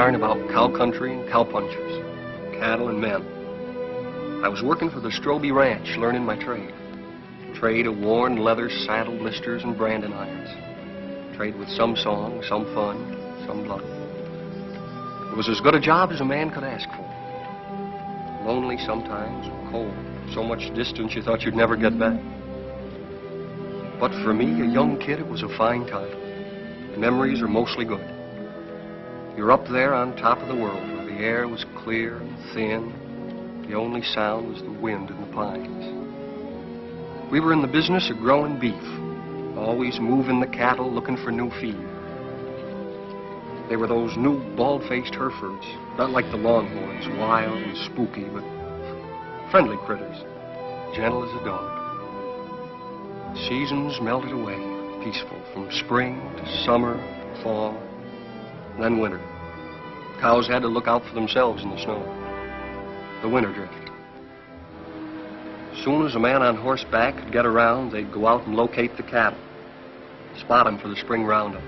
yarn about cow country and cowpunchers, cattle and men. I was working for the Strobie Ranch, learning my trade. Trade of worn leather saddle blisters and branding irons. Trade with some song, some fun, some blood. It was as good a job as a man could ask for. Lonely sometimes, cold. So much distance you thought you'd never get back. But for me, a young kid, it was a fine time. The memories are mostly good. You're up there on top of the world where the air was clear and thin. The only sound was the wind in the pines. We were in the business of growing beef, always moving the cattle, looking for new feed. They were those new bald-faced Herefords, not like the Longhorns, wild and spooky, but friendly critters, gentle as a dog. Seasons melted away, peaceful, from spring to summer, fall, and then winter. Cows had to look out for themselves in the snow. The winter drift. As soon as a man on horseback could get around, they'd go out and locate the cattle, spot them for the spring roundup.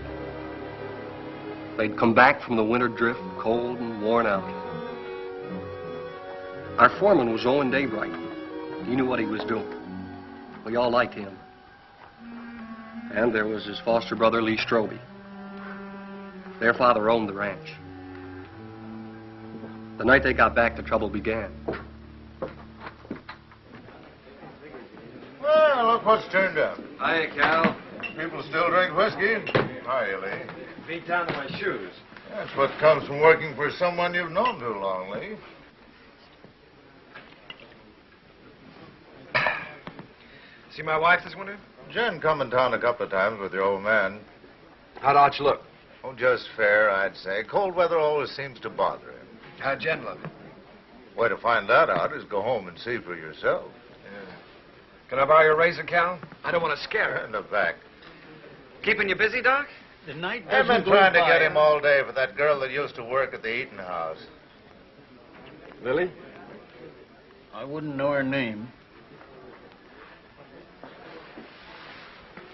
They'd come back from the winter drift, cold and worn out. Our foreman was Owen Daybright. He knew what he was doing. We all liked him. And there was his foster brother, Lee Strobie. Their father owned the ranch. The night they got back, the trouble began. Well, look what's turned up. Hiya, Cal. People still drink whiskey. Hiya, Lee. Feet down to my shoes. That's what comes from working for someone you've known too long, Lee. See my wife this winter? Jen come in town a couple of times with your old man. How'd Arch look? Oh, just fair, I'd say. Cold weather always seems to bother him. How'd Jen look? Way to find that out is go home and see for yourself. Yeah. Can I borrow your razor, Cal? I don't want to scare her. In the back. Keeping you busy, Doc? The night I've been doesn't go trying to by. get him all day for that girl that used to work at the eating house. Lily? I wouldn't know her name.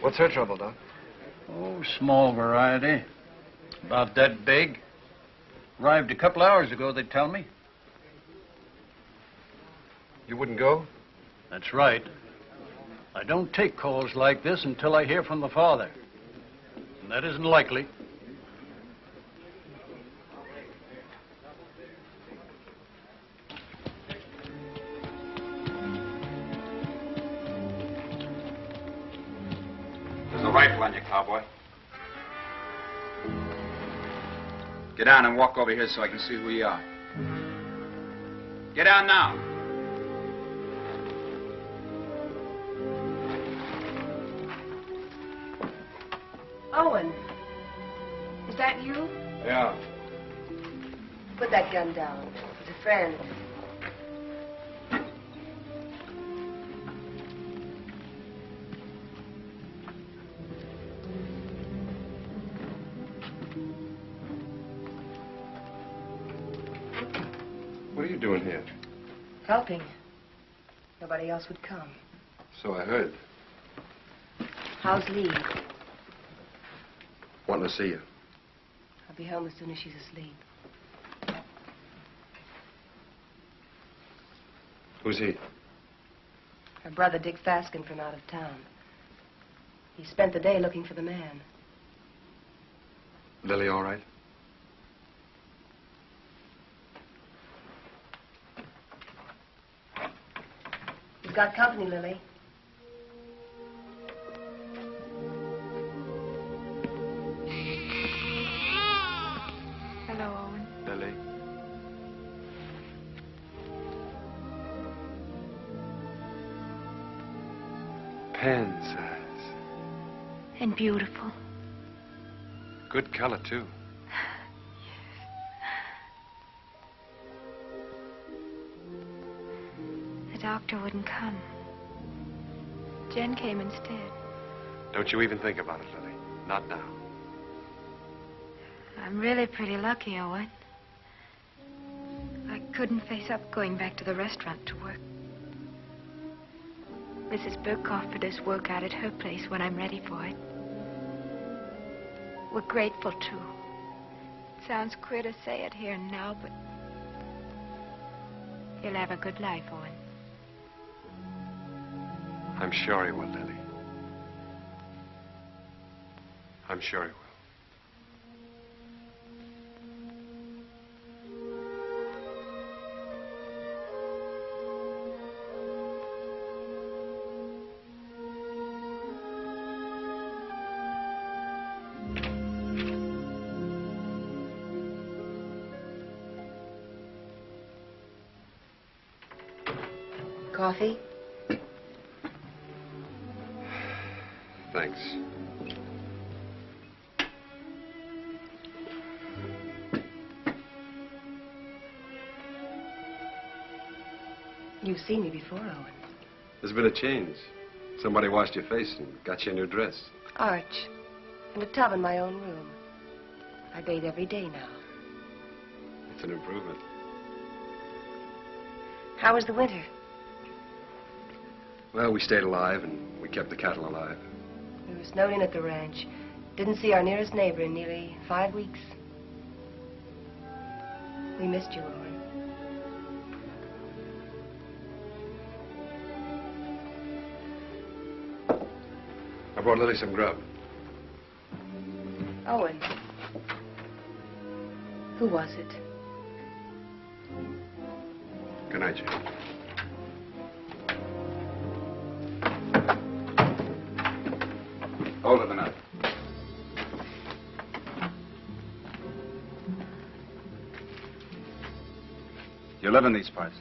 What's her trouble, Doc? Oh, small variety. About that big. Arrived a couple hours ago, they tell me. You wouldn't go? That's right. I don't take calls like this until I hear from the father. And that isn't likely. There's a rifle on you, cowboy. Get down and walk over here so I can see who you are. Get down now. Owen, is that you? Yeah. Put that gun down. It's a friend. What are you doing here? Helping. Nobody else would come. So I heard. How's Lee? Wanting to see you. I'll be home as soon as she's asleep. Who's he? Her brother, Dick Fasken, from out of town. He spent the day looking for the man. Lily all right? He's got company, Lily. Hello, Owen. Lily. Pen size. And beautiful. Good color, too. The doctor wouldn't come. Jen came instead. Don't you even think about it, Lily. Not now. I'm really pretty lucky, Owen. I couldn't face up going back to the restaurant to work. Mrs. Burke offered us work out at her place when I'm ready for it. We're grateful, too. sounds queer to say it here and now, but he'll have a good life, Owen. I'm sure he will, Lily. I'm sure he will. Coffee? Thanks. You've seen me before, Owen. There's been a change. Somebody washed your face and got you a new dress. Arch. And a tub in my own room. I bathe every day now. It's an improvement. How was the winter? Well, we stayed alive and we kept the cattle alive. We were snowed in at the ranch. Didn't see our nearest neighbor in nearly 5 weeks. We missed you, Owen. I brought Lily some grub. Owen. Who was it? Good night, Jane. Hold it a minute. You live in these parts?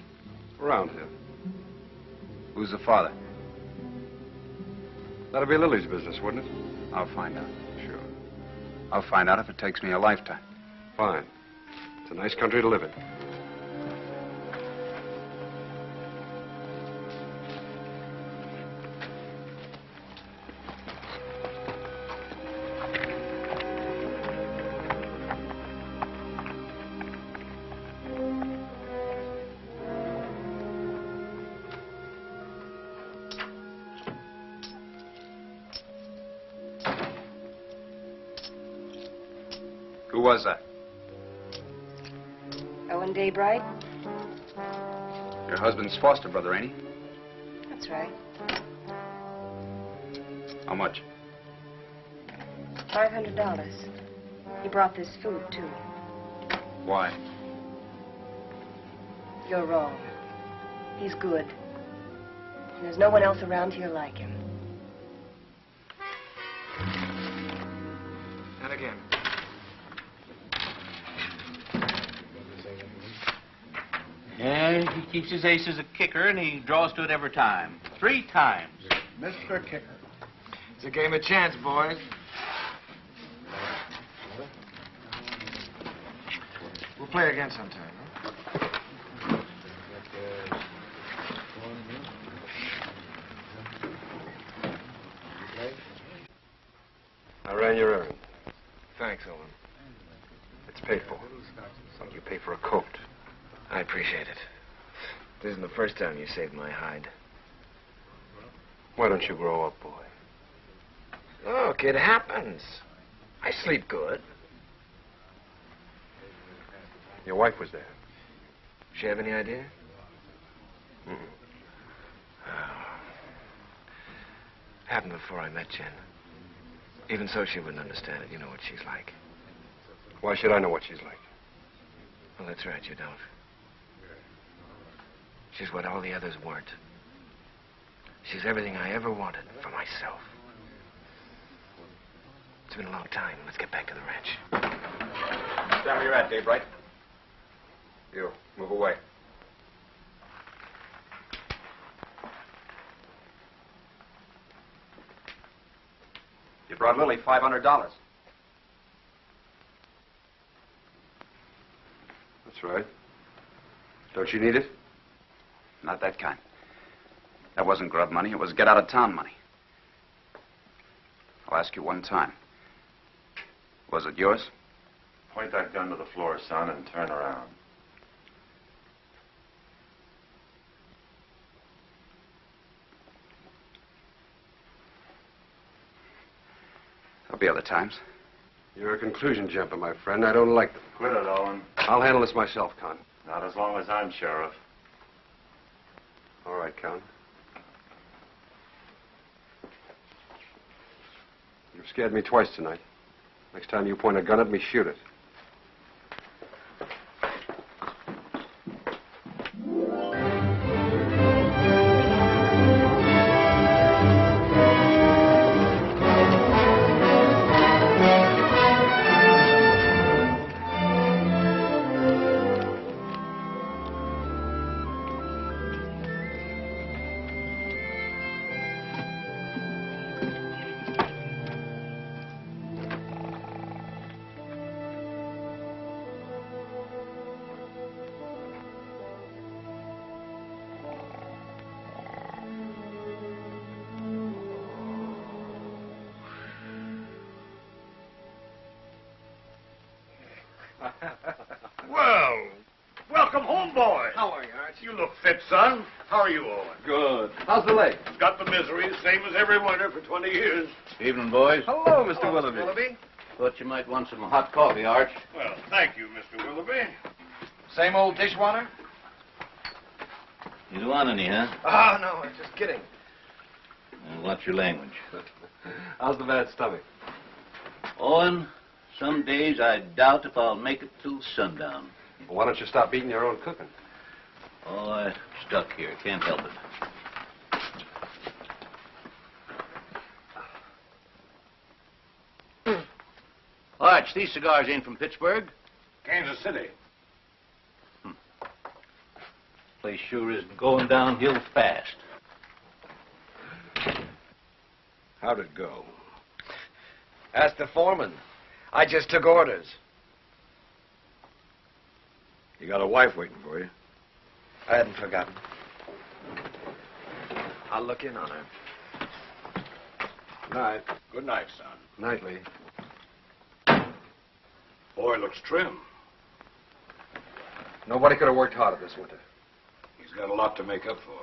Around here. Who's the father? That'll be Lily's business, wouldn't it? I'll find out. Sure. I'll find out if it takes me a lifetime. Fine. It's a nice country to live in. Who was that? Owen Daybright? Your husband's foster brother, ain't he? That's right. How much? $500. He brought this food, too. Why? You're wrong. He's good. And there's no one else around here like him. And again. Yeah, he keeps his ace as a kicker, and he draws to it every time. 3 times. Mr. Kicker. It's a game of chance, boys. We'll play again sometime, huh? I ran your errand. Thanks, Owen. It's paid for. Like you pay for a coat. I appreciate it. This isn't the first time you saved my hide. Why don't you grow up, boy? Look, it happens. I sleep good. Your wife was there. She have any idea? Mm-mm. Oh. Happened before I met Jen. Even so, she wouldn't understand it. You know what she's like. Why should I know what she's like? Well, that's right, you don't. She's what all the others weren't. She's everything I ever wanted for myself. It's been a long time. Let's get back to the ranch. Stand where you're at, Daybright. You, move away. You brought Lily $500. That's right. Don't you need it? Not that kind. That wasn't grub money. It was get-out-of-town money. I'll ask you one time. Was it yours? Point that gun to the floor, son, and turn around. There'll be other times. You're a conclusion jumper, my friend. I don't like them. Quit it, Owen. I'll handle this myself, Con. Not as long as I'm sheriff. All right, Con. You've scared me twice tonight. Next time you point a gun at me, shoot it. Well, welcome home, boy. How are you, Arch? You look fit, son. How are you, Owen? Good. How's the leg? Got the misery, same as every winter for 20 years. Evening, boys. Hello, Mr. Willoughby. Thought you might want some hot coffee, Arch. Well, thank you, Mr. Willoughby. Same old dishwater? You don't want any, huh? Oh, no, I'm just kidding. Watch your language. How's the bad stomach? Owen, some days I doubt if I'll make it till sundown. Well, why don't you stop eating your own cooking? Oh, I'm stuck here. Can't help it. Arch, these cigars ain't from Pittsburgh. Kansas City. Place sure is going downhill fast. How'd it go? Ask the foreman. I just took orders. You got a wife waiting for you. I hadn't forgotten. I'll look in on her. Night. Good night, son. Nightly. Boy looks trim. Nobody could have worked harder this winter. He's got a lot to make up for.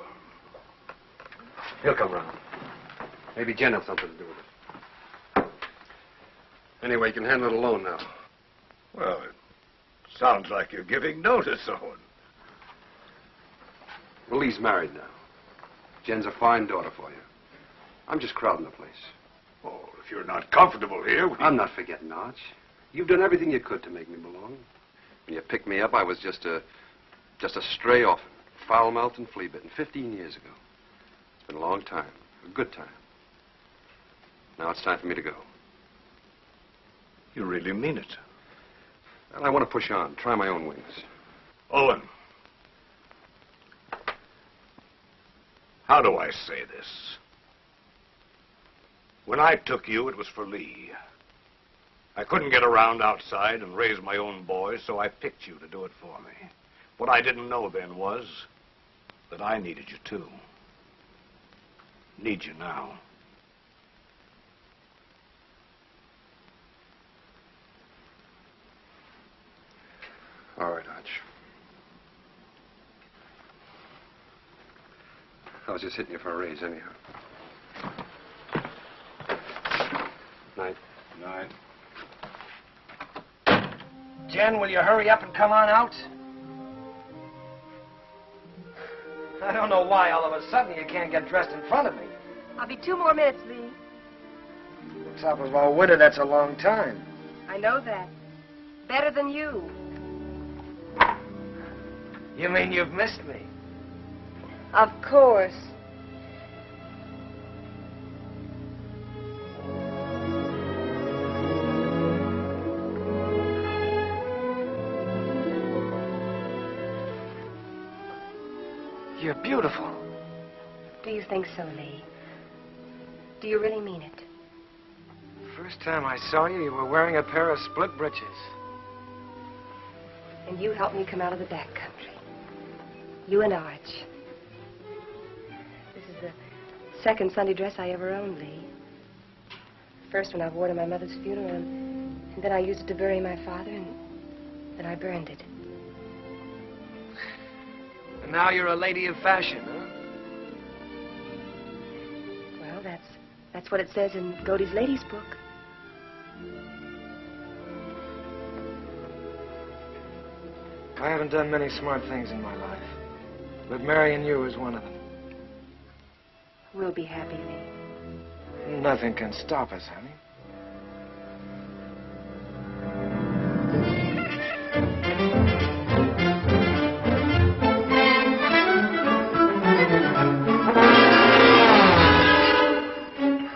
He'll come round. Maybe Jen had something to do with it. Anyway, you can handle it alone now. Well, it sounds like you're giving notice, Owen. Well, Lee's married now. Jen's a fine daughter for you. I'm just crowding the place. Oh, if you're not comfortable here, I'm not forgetting, Arch. You've done everything you could to make me belong. When you picked me up, I was just a stray orphan, foul-mouthed and flea-bitten, 15 years ago. It's been a long time, a good time. Now it's time for me to go. You really mean it. Well, I want to push on, try my own wings. Owen. How do I say this? When I took you, it was for Lee. I couldn't get around outside and raise my own boys, so I picked you to do it for me. What I didn't know then was that I needed you too. Need you now. All right, Arch. I was just hitting you for a raise anyhow. Night. Night. Jen, will you hurry up and come on out? I don't know why all of a sudden you can't get dressed in front of me. I'll be 2 more minutes, Lee. On top of all winter, that's a long time. I know that. Better than you. You mean you've missed me? Of course. You're beautiful. Do you think so, Lee? Do you really mean it? First time I saw you, you were wearing a pair of split breeches. And you helped me come out of the back country. You and Arch. This is the second Sunday dress I ever owned, Lee. First when I wore to my mother's funeral, and then I used it to bury my father, and then I burned it. And now you're a lady of fashion, huh? Well, that's what it says in Godey's Ladies' Book. I haven't done many smart things in my life, but marrying you is one of them. We'll be happy, Lee. Nothing can stop us, honey.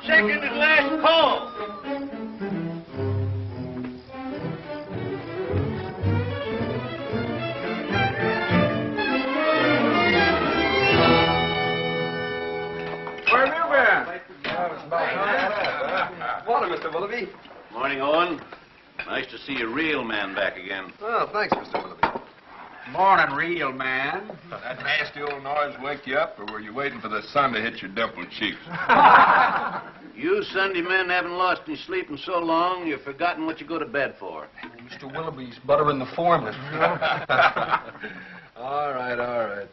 Second and last call. Where have you been? Water, Mr. Willoughby. Morning, Owen. Nice to see a real man back again. Oh, thanks, Mr. Willoughby. Morning, real man. That nasty old noise wake you up, or were you waiting for the sun to hit your dimpled cheeks? You Sunday men haven't lost any sleep in so long, you've forgotten what you go to bed for. Mr. Willoughby's buttering the foreman. All right.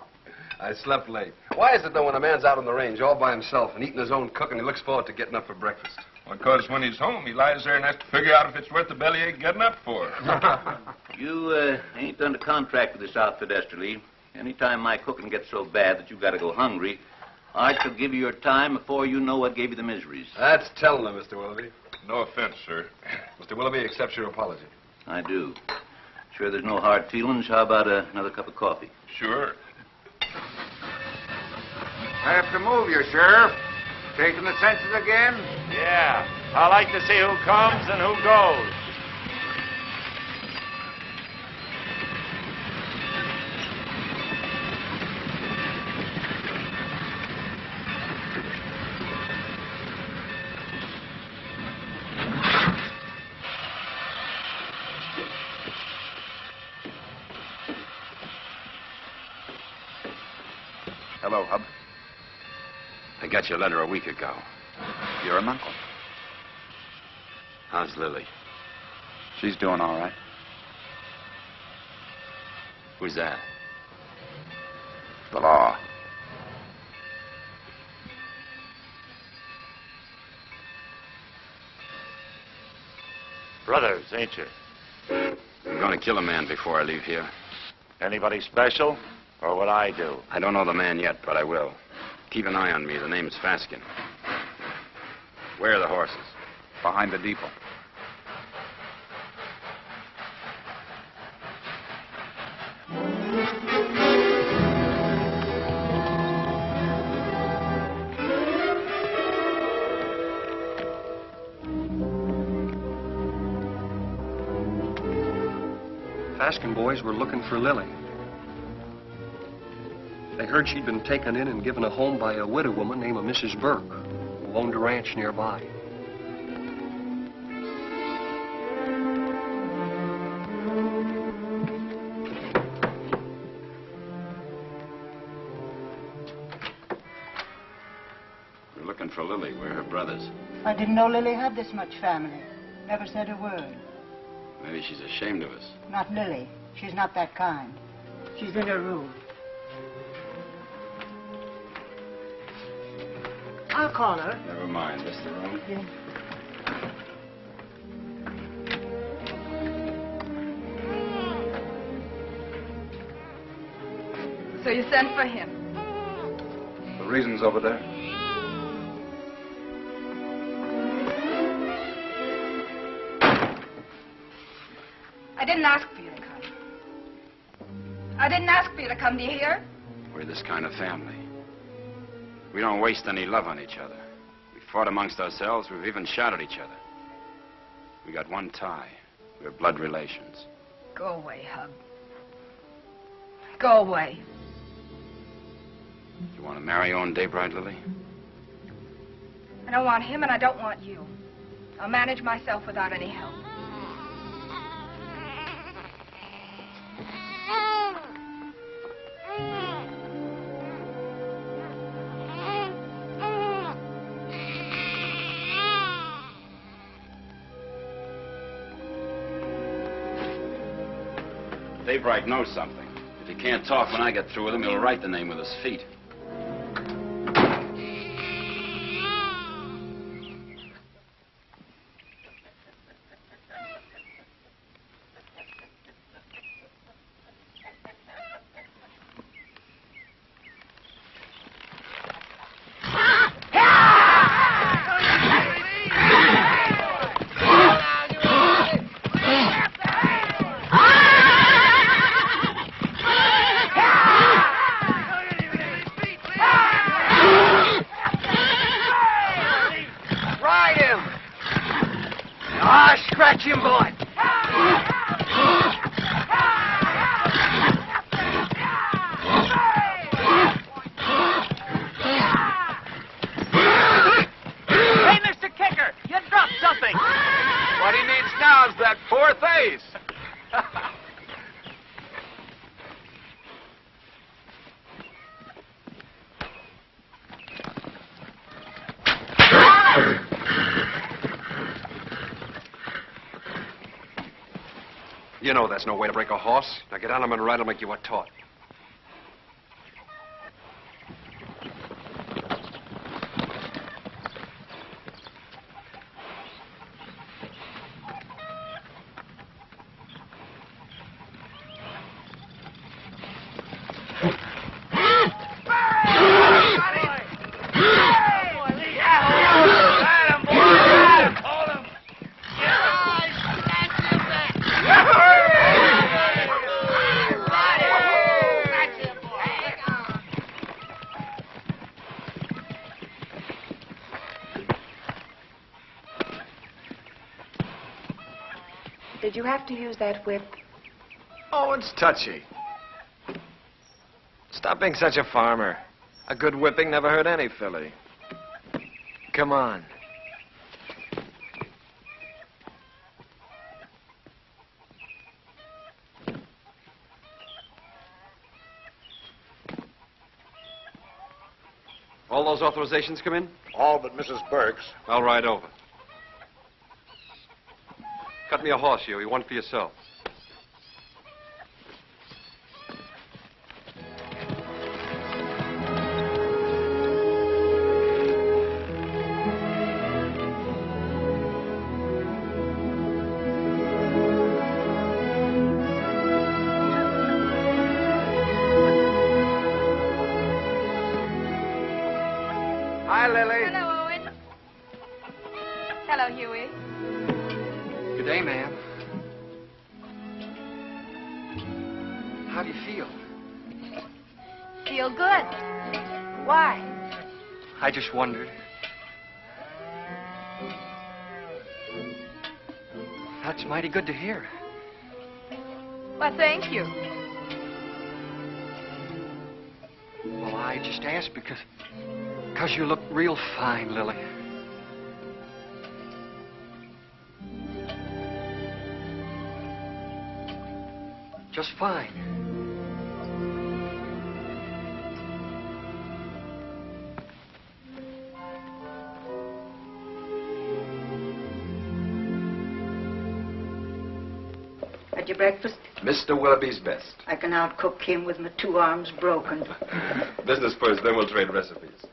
I slept late. Why is it, though, when a man's out on the range all by himself and eating his own cooking, he looks forward to getting up for breakfast? Because when he's home, he lies there and has to figure out if it's worth the bellyache getting up for. You ain't under contract with this outfit, Esterly. Anytime my cooking gets so bad that you've got to go hungry, Arch will give you your time before you know what gave you the miseries. That's telling him, Mr. Willoughby. No offense, sir. Mr. Willoughby accepts your apology. I do. Sure there's no hard feelings. How about another cup of coffee? Sure. I have to move you, Sheriff. Taking the census again? Yeah. I like to see who comes and who goes. Hello, Hub. I got your letter a week ago. You're an uncle. How's Lily? She's doing all right. Who's that? The law. Brothers, ain't you? I'm going to kill a man before I leave here. Anybody special? Or what I do? I don't know the man yet, but I will. Keep an eye on me. The name's Fasken. Where are the horses? Behind the depot. Fasken boys were looking for Lily. They heard she'd been taken in and given a home by a widow woman named Mrs. Burke, who owned a ranch nearby. We're looking for Lily. We're her brothers. I didn't know Lily had this much family. Never said a word. Maybe she's ashamed of us. Not Lily. She's not that kind. She's in her room. I'll call her. Never mind. This the room? Yeah. So you sent for him? The reason's over there. I didn't ask for you to come. I didn't ask for you to come, do you hear? We're this kind of family. We don't waste any love on each other. We fought amongst ourselves. We've even shot at each other. We got one tie. We're blood relations. Go away, Hub. Go away. You want to marry Owen Daybright, Lily? I don't want him and I don't want you. I'll manage myself without any help. Daybright knows something. If he can't talk when I get through with him, he'll write the name with his feet. You know that's no way to break a horse. Now get on him and ride him like you were taught. Did you have to use that whip? Oh, it's touchy. Stop being such a farmer. A good whipping never hurt any filly. Come on. All those authorizations come in? All but Mrs. Burke's. I'll ride over. Cut me a horse, Huey. One for yourself. Hi, Lily. Hello, Owen. Hello, Huey. Good day, ma'am. How do you feel? Feel good. Why? I just wondered. That's mighty good to hear. Well, thank you. Well, I just asked because you look real fine, Lily. Just fine. Had your breakfast? Mr. Willoughby's best. I can outcook him with my 2 arms broken. Business first, then we'll trade recipes.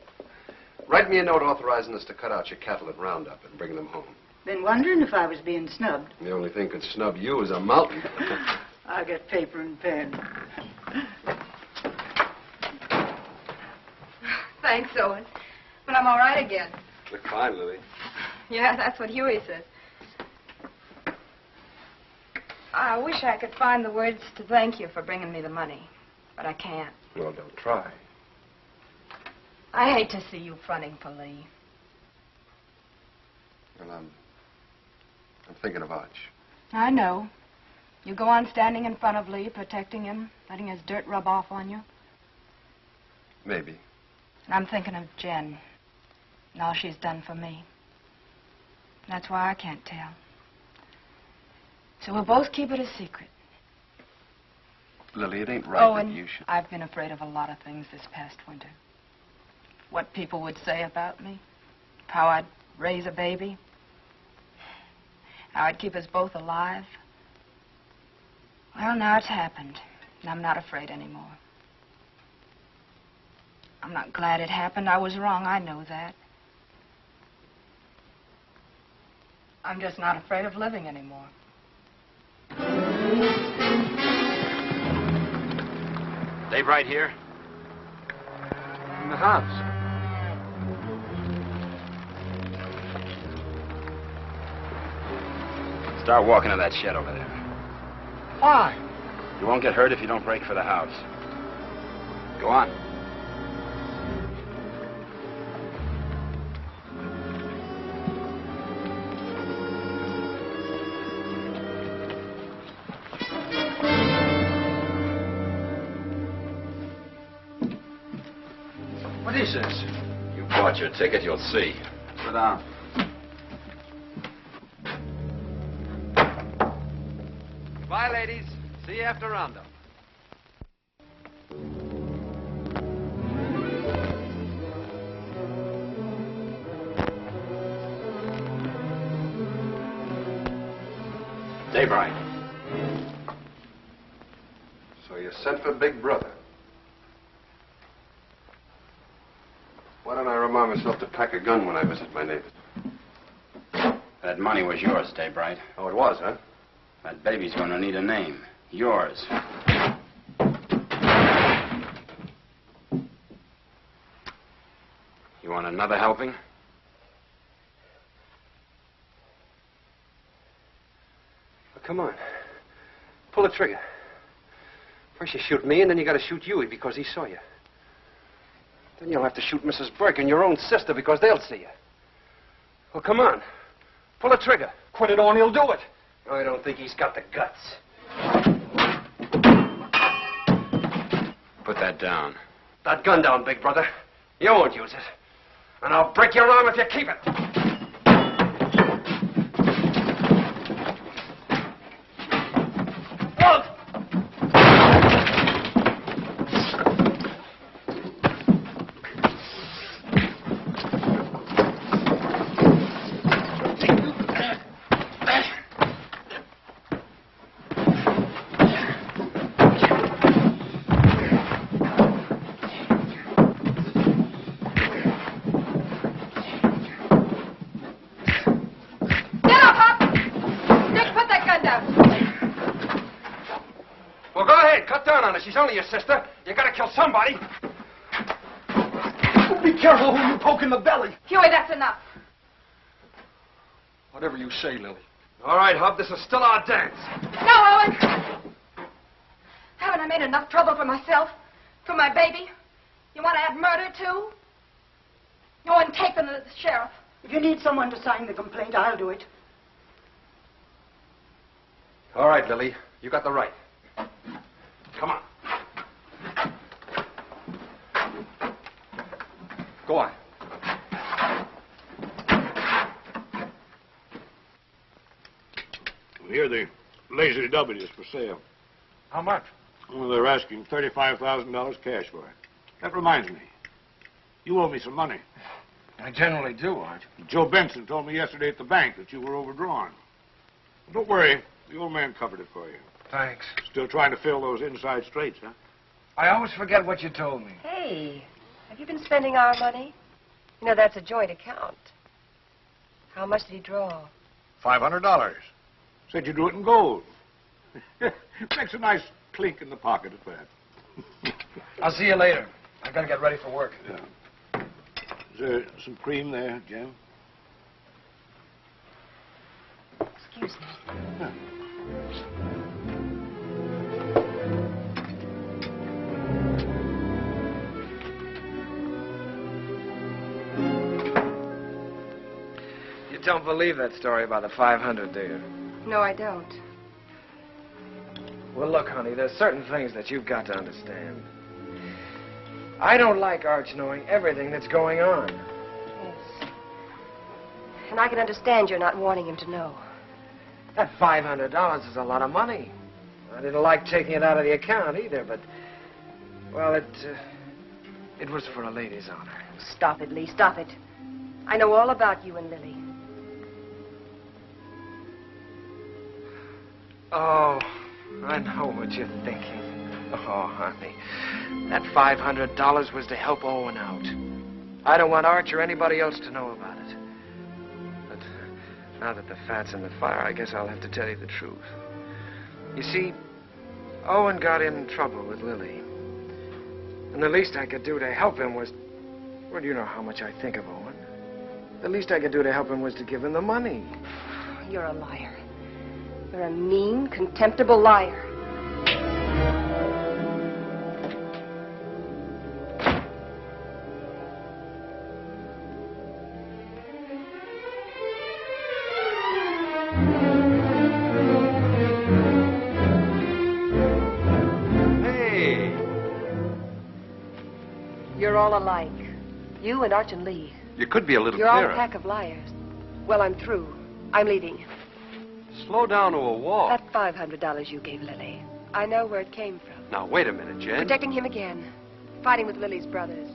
Write me a note authorizing us to cut out your cattle at Roundup and bring them home. Been wondering if I was being snubbed. The only thing could snub you is a mountain. I'll get paper and pen. Thanks, Owen. But I'm all right again. Look fine, Lily. Yeah, that's what Huey says. I wish I could find the words to thank you for bringing me the money, but I can't. Well, don't try. I hate to see you fronting for Lee. Well, I'm thinking of Arch. I know. You go on standing in front of Lee, protecting him, letting his dirt rub off on you. Maybe. And I'm thinking of Jen and all she's done for me. That's why I can't tell. So we'll both keep it a secret. Lily, it ain't right Owen, that you should... I've been afraid of a lot of things this past winter. What people would say about me. How I'd raise a baby. How I'd keep us both alive. Well, now it's happened, and I'm not afraid anymore. I'm not glad it happened. I was wrong. I know that. I'm just not afraid of living anymore. Daybright here? In the house. Start walking to that shed over there. Why? You won't get hurt if you don't break for the house. Go on. What is this? You bought your ticket, you'll see. Sit down. Goodbye, ladies. See you after Roundup. Daybright. sent for Big Brother. Why don't I remind myself to pack a gun when I visit my neighbors? That money was yours, Daybright. Oh, it was, huh? That baby's going to need a name. Yours. You want another helping? Well, come on. Pull the trigger. First you shoot me, and then you got to shoot Huey because he saw you. Then you'll have to shoot Mrs. Burke and your own sister because they'll see you. Well, come on. Pull the trigger. Quit it or he'll do it. I don't think he's got the guts. Put that down. That gun down, Big Brother. You won't use it. And I'll break your arm if you keep it. She's only your sister. You gotta kill somebody. Be careful who you poke in the belly. Huey, that's enough. Whatever you say, Lily. All right, Hub, this is still our dance. No, Owen. Haven't I made enough trouble for myself? For my baby? You want to add murder, too? Go and take them to the sheriff. If you need someone to sign the complaint, I'll do it. All right, Lily. You got the right. Come on. Go on. Here, the Lazy W is for sale. How much? Well, they're asking $35,000 cash for it. That reminds me. You owe me some money. I generally do, Arch. Joe Benson told me yesterday at the bank that you were overdrawn. Well, don't worry. The old man covered it for you. Thanks. Still trying to fill those inside straights, huh? I always forget what you told me. Hey, have you been spending our money? You know, that's a joint account. How much did he draw? $500. Said you do it in gold. Makes a nice clink in the pocket at that. I'll see you later. I've got to get ready for work. Yeah. Is there some cream there, Jim? Excuse me. Yeah. You don't believe that story about the 500, do you? No, I don't. Well, look, honey, there's certain things that you've got to understand. I don't like Arch knowing everything that's going on. Yes. And I can understand you're not wanting him to know. That $500 is a lot of money. I didn't like taking it out of the account either, but, well, it was for a lady's honor. Stop it, Lee, stop it. I know all about you and Lily. Oh, I know what you're thinking. Oh, honey, that $500 was to help Owen out. I don't want Arch or anybody else to know about it. But now that the fat's in the fire, I guess I'll have to tell you the truth. You see, Owen got in trouble with Lily. And the least I could do to help him was... Well, you know how much I think of Owen. The least I could do to help him was to give him the money. You're a liar. You're a mean, contemptible liar. Hey! You're all alike. You and Arch and Lee. You could be a little You're all clearer. a pack of liars. Well, I'm through. I'm leaving. Slow down to a walk. That $500 you gave Lily, I know where it came from. Now, wait a minute, Jen. Protecting him again. Fighting with Lily's brothers.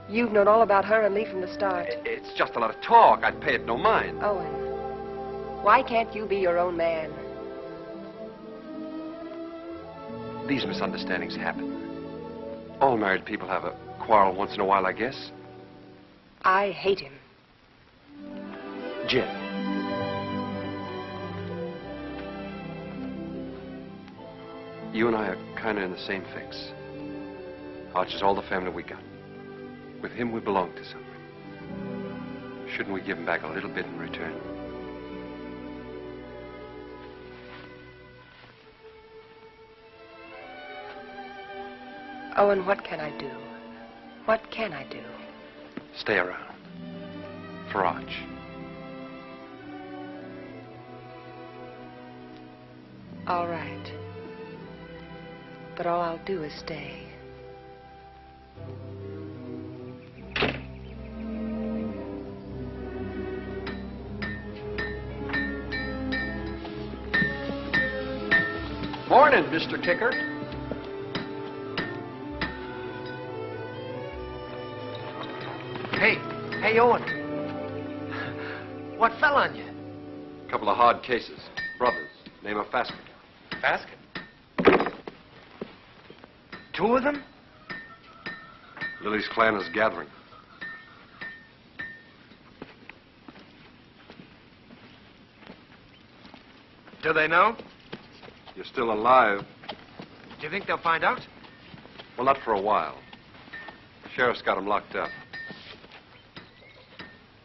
You've known all about her and Lee from the start. It's just a lot of talk. I'd pay it no mind. Owen, why can't you be your own man? these misunderstandings happen. All married people have a quarrel once in a while, I guess. I hate him. Jim. You and I are kind of in the same fix. Arch is all the family we got. With him, we belong to something. Shouldn't we give him back a little bit in return? Owen, what can I do? What can I do? Stay around. For Arch. All right. But all I'll do is stay. Morning, Mr. Kicker. Hey, Owen. What fell on you? A couple of hard cases. Brothers. Name of Fasken. Fasken? Two of them? Lily's clan is gathering. Do they know? You're still alive. Do you think they'll find out? Well, not for a while. Sheriff's got him locked up.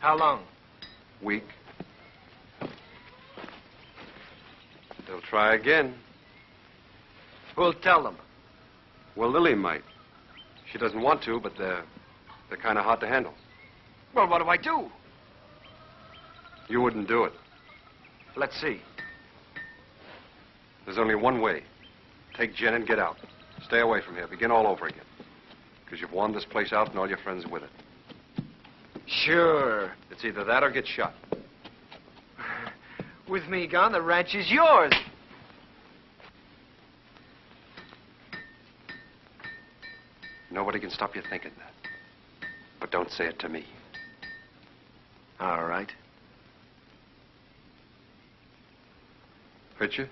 How long? Week. They'll try again. Who'll tell them? Well, Lily might. She doesn't want to, but they're kind of hard to handle. Well, what do I do? You wouldn't do it. Let's see. There's only one way. Take Jen and get out. Stay away from here. Begin all over again. Because you've worn this place out and all your friends with it. Sure. It's either that or get shot. With me gone, the ranch is yours. Nobody can stop you thinking that. But don't say it to me. All right. Hurt you?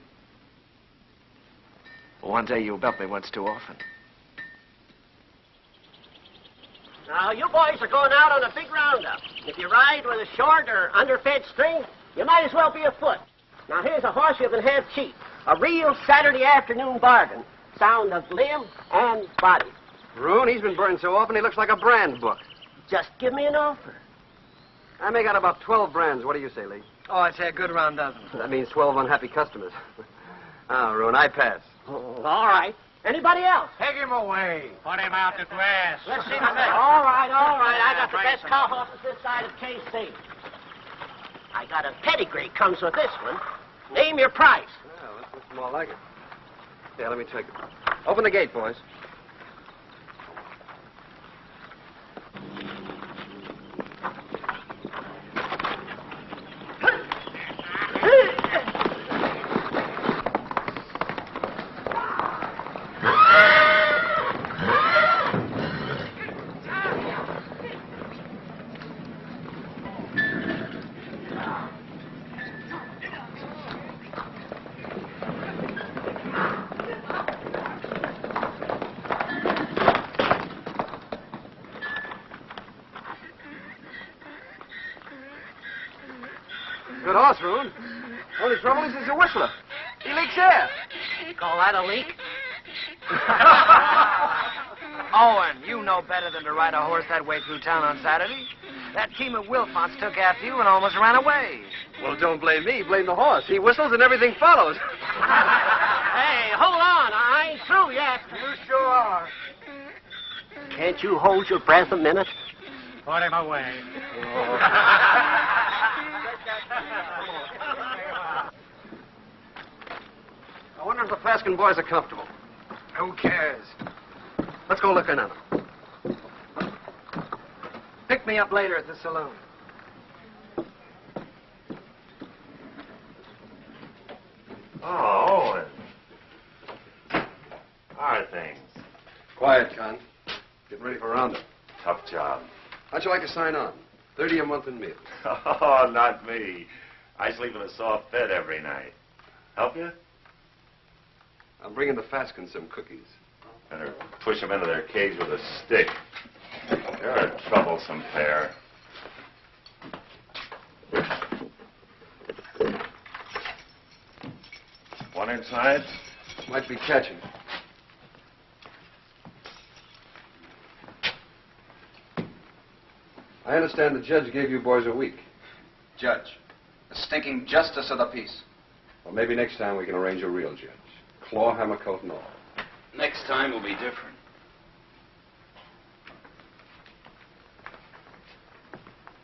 One day you'll bet me once too often. Now, you boys are going out on a big roundup. If you ride with a short or underfed string, you might as well be afoot. Now, here's a horse you can have cheap. A real Saturday afternoon bargain. Sound of limb and body. Roon, he's been burned so often he looks like a brand book. Just give me an offer. I make out about 12 brands. What do you say, Lee? Oh, I'd say a good round dozen. That means 12 unhappy customers. Oh, Roon, I pass. Oh, all right. Anybody else? Take him away. Put him out to grass. Let's see the next. All right. I got the best cow horses this side of KC. I got a pedigree comes with this one. Name your price. Well, this looks more like it. Yeah, let me take it. Open the gate, boys. Good horse, Roon. Only trouble is he's a whistler. He leaks air. Call that a leak? Owen, you know better than to ride a horse that way through town on Saturday. That team of Wilfonts took after you and almost ran away. Well, don't blame me. Blame the horse. He whistles and everything follows. Hey, hold on. I ain't through yet. You sure are. Can't you hold your breath a minute? Put him away. I wonder if the Fasken boys are comfortable. Who cares? Let's go look in on them. Pick me up later at the saloon. Oh, Owen. How are things? Quiet, Con. Getting ready for roundup. Tough job. How'd you like to sign on? 30 a month in meals. Oh, not me. I sleep in a soft bed every night. Help you? I'm bringing the Faskens some cookies. Better push them into their cage with a stick. They're a troublesome pair. One inside? Might be catching. I understand the judge gave you boys a week. Judge, the stinking justice of the peace. Well, maybe next time we can arrange a real judge. Claw, hammer, coat, and all. Next time will be different.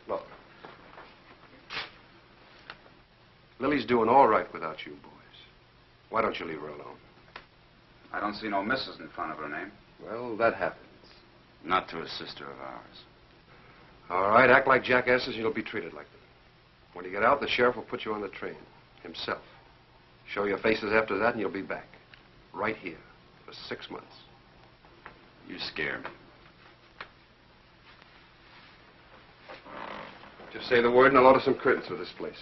Look. Lily's doing all right without you boys. Why don't you leave her alone? I don't see no missus in front of her name. Well, that happens. Not to a sister of ours. All right, act like jackasses and you'll be treated like them. When you get out, the sheriff will put you on the train. Himself. Show your faces after that and you'll be back. Right here. For 6 months. You scare me. Just say the word and I'll order some curtains for this place.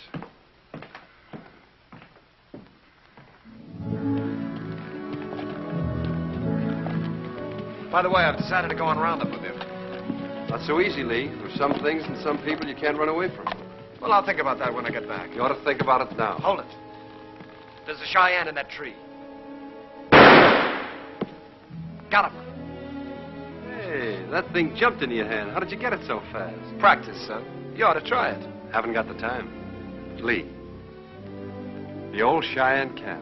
By the way, I've decided to go on roundup with him. Not so easy, Lee. There's some things and some people you can't run away from. Well, I'll think about that when I get back. You ought to think about it now. Hold it. There's a Cheyenne in that tree. Got him. Hey, that thing jumped into your hand. How did you get it so fast? Practice, son. You ought to try it. Haven't got the time. Lee. The old Cheyenne cap.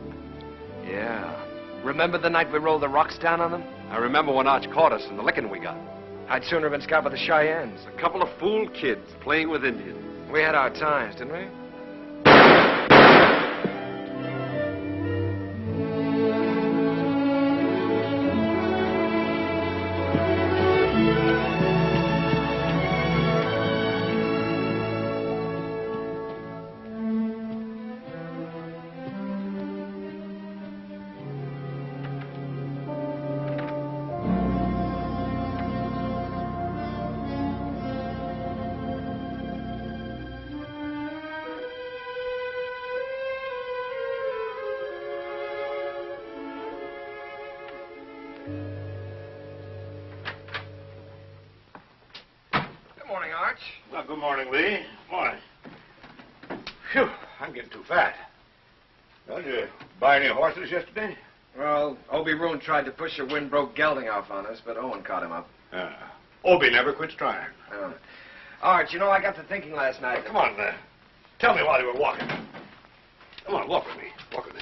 Yeah. Remember the night we rolled the rocks down on them? I remember when Arch caught us and the licking we got. I'd sooner have been scout with the Cheyennes. A couple of fool kids playing with Indians. We had our times, didn't we? Well, good morning, Lee. Morning. Phew, I'm getting too fat. Well, did you buy any horses yesterday? Well, Obie Roon tried to push a wind-broke gelding off on us, but Owen caught him up. Obie never quits trying. Arch, you know, I got to thinking last night. Come on, tell me while you were walking. Come on, walk with me. Walk with me.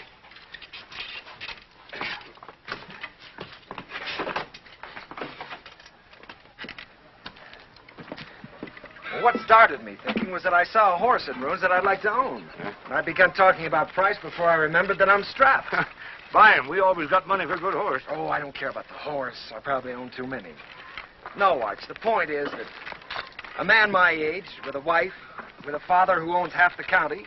What started me thinking was that I saw a horse at Roon's that I'd like to own. And I began talking about price before I remembered that I'm strapped. Buy him. We always got money for a good horse. Oh, I don't care about the horse. I probably own too many. No, Arch, the point is that a man my age, with a wife, with a father who owns half the county,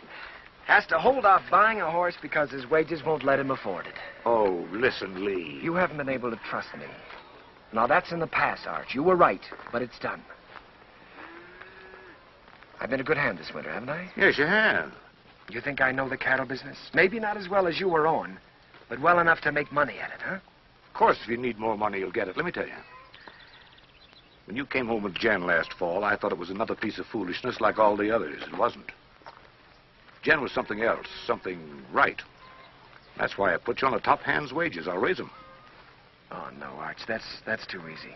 has to hold off buying a horse because his wages won't let him afford it. Oh, listen, Lee. You haven't been able to trust me. Now, that's in the past, Arch. You were right, but it's done. I've been a good hand this winter, haven't I? Yes, you have. You think I know the cattle business? Maybe not as well as you or Owen, but well enough to make money at it, huh? Of course, if you need more money, you'll get it. Let me tell you. When you came home with Jen last fall, I thought it was another piece of foolishness like all the others. It wasn't. Jen was something else, something right. That's why I put you on a top hand's wages. I'll raise them. Oh, no, Arch, that's too easy.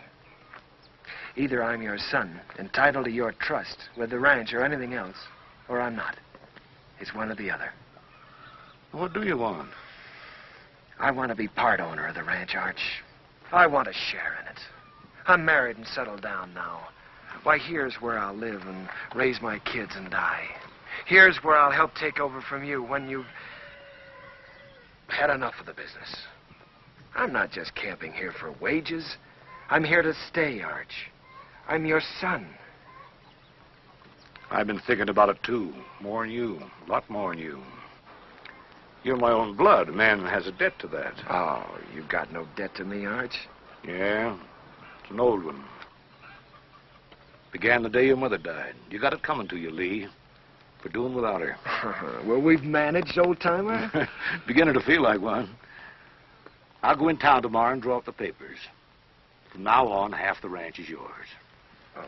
Either I'm your son, entitled to your trust with the ranch or anything else, or I'm not. It's one or the other. What do you want? I want to be part owner of the ranch, Arch. I want a share in it. I'm married and settled down now. Why, here's where I'll live and raise my kids and die. Here's where I'll help take over from you when you've had enough of the business. I'm not just camping here for wages. I'm here to stay, Arch. I'm your son. I've been thinking about it, too. More than you. A lot more than you. You're my own blood. A man has a debt to that. Oh, you've got no debt to me, Arch. Yeah, it's an old one. Began the day your mother died. You got it coming to you, Lee, for doing without her. Well, we've managed, old-timer. Beginning to feel like one. I'll go in town tomorrow and draw up the papers. From now on, half the ranch is yours. Oh.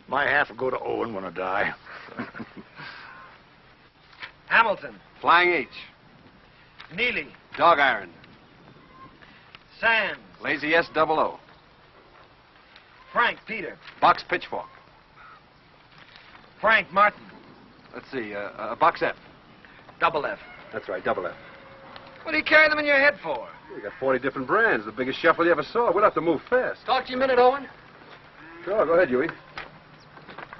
My half will go to Owen when I die. Hamilton. Flying H. Neely. Dog iron. Sands. Lazy S double O. Frank Peter. Box pitchfork. Frank Martin. Let's see, box F. Double F. That's right, double F. What do you carry them in your head for? You got 40 different brands, the biggest shuffle you ever saw. We'll have to move fast. Talk to you a minute, Owen. Sure, go ahead, Huey.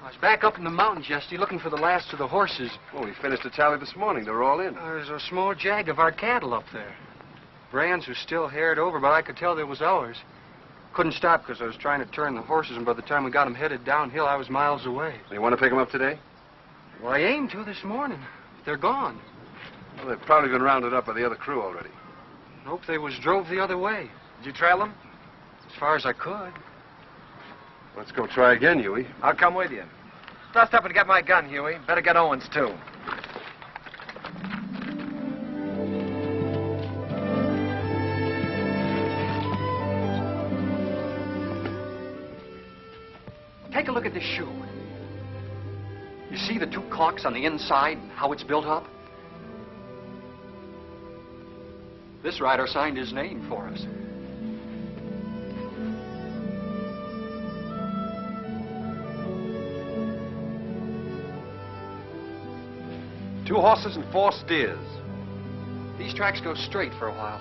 I was back up in the mountains yesterday looking for the last of the horses. Well, we finished the tally this morning. They're all in. There's a small jag of our cattle up there. Brands were still haired over, but I could tell they was ours. Couldn't stop because I was trying to turn the horses, and by the time we got them headed downhill, I was miles away. You want to pick them up today? Well, I aimed to this morning. They're gone. Well, they've probably been rounded up by the other crew already. Nope, they was drove the other way. Did you trail them? As far as I could. Let's go try again, Huey. I'll come with you. Dust up and get my gun, Huey. Better get Owen's, too. Take a look at this shoe. You see the two caulks on the inside and how it's built up? This rider signed his name for us. Two horses and 4 steers. These tracks go straight for a while.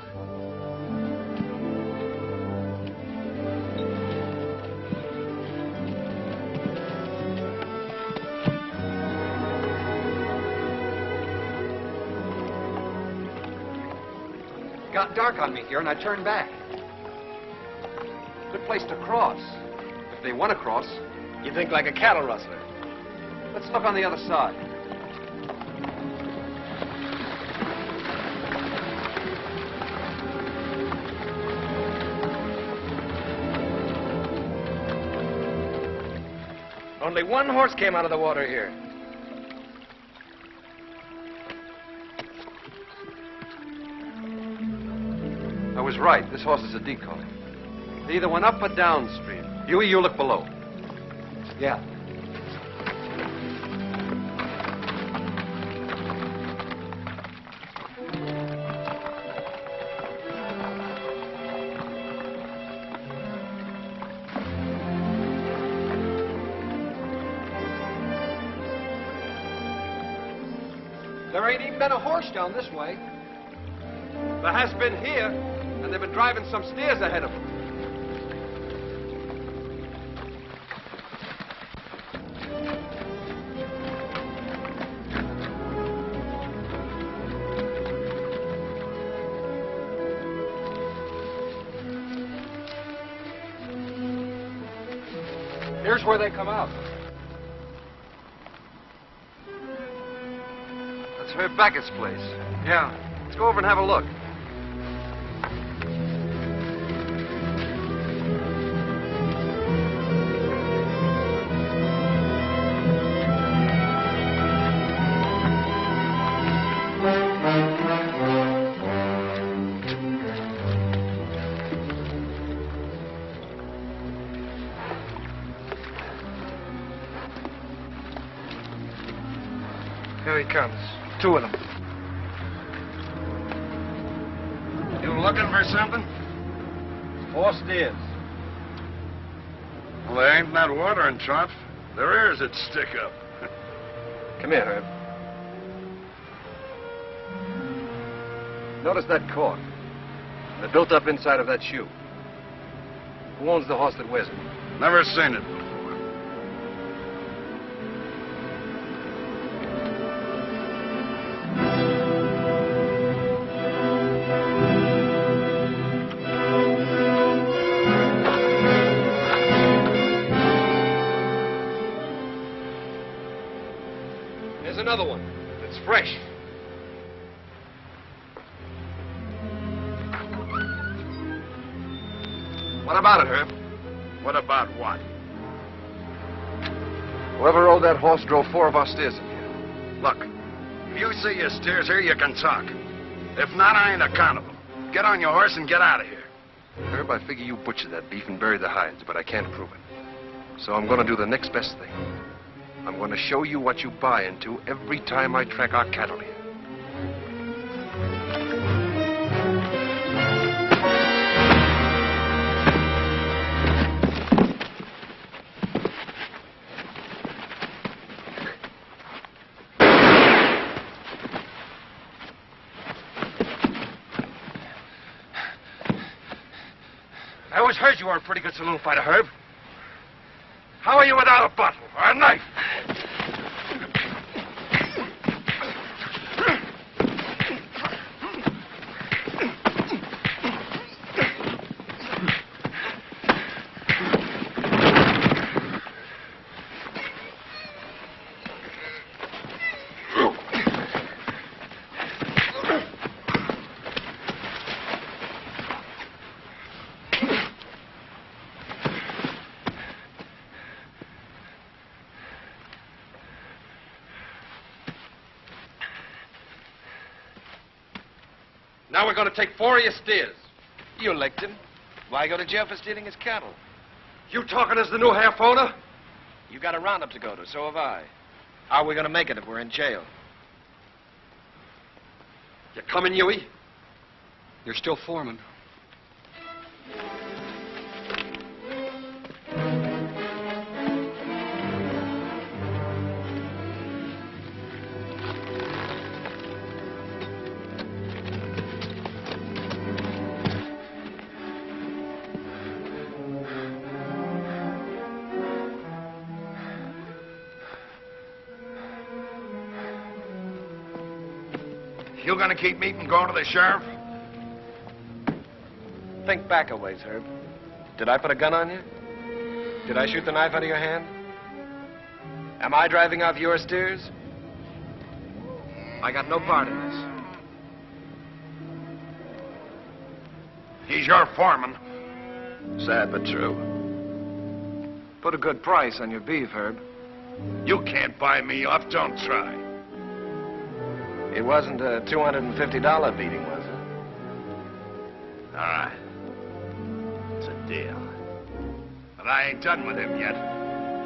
Got dark on me here, and I turned back. Good place to cross. If they want to cross. You think like a cattle rustler. Let's look on the other side. Only one horse came out of the water here. I was right. This horse is a decoy. They either went up or downstream. Huey, you look below. Yeah. There ain't even been a horse down this way. There has been here, and they've been driving some steers ahead of them. Here's where they come out. That's Herb Beckett's place. Yeah. Let's go over and have a look. Here he comes. 2 of them. You looking for something? 4 steers. Well, there ain't that watering trough. Their ears would stick up. Come here, Herb. Notice that cork. They're built up inside of that shoe. Who owns the horse that wears it? Never seen it before. Here's another one. It's fresh. What about it, Herb? What about what? Whoever rode that horse drove 4 of our steers in here. Look, if you see your steers here, you can talk. If not, I ain't accountable. Get on your horse and get out of here. Herb, I figure you butchered that beef and buried the hides, but I can't prove it. So I'm going to do the next best thing. I'm going to show you what you buy into every time I track our cattle here. I always heard you were a pretty good saloon fighter, Herb. How are you without a bottle or a knife? Now we're going to take 4 of your steers. You licked him. Why go to jail for stealing his cattle? You talking as the new half owner? You got a roundup to go to, so have I. How are we going to make it if we're in jail? You coming, Huey? You're still foreman. You gonna keep me from going to the sheriff? Think back a ways, Herb. Did I put a gun on you? Did I shoot the knife out of your hand? Am I driving off your steers? I got no part in this. He's your foreman. Sad but true. Put a good price on your beef, Herb. You can't buy me off. Don't try. It wasn't a $250 beating, was it? All right. It's a deal. But I ain't done with him yet.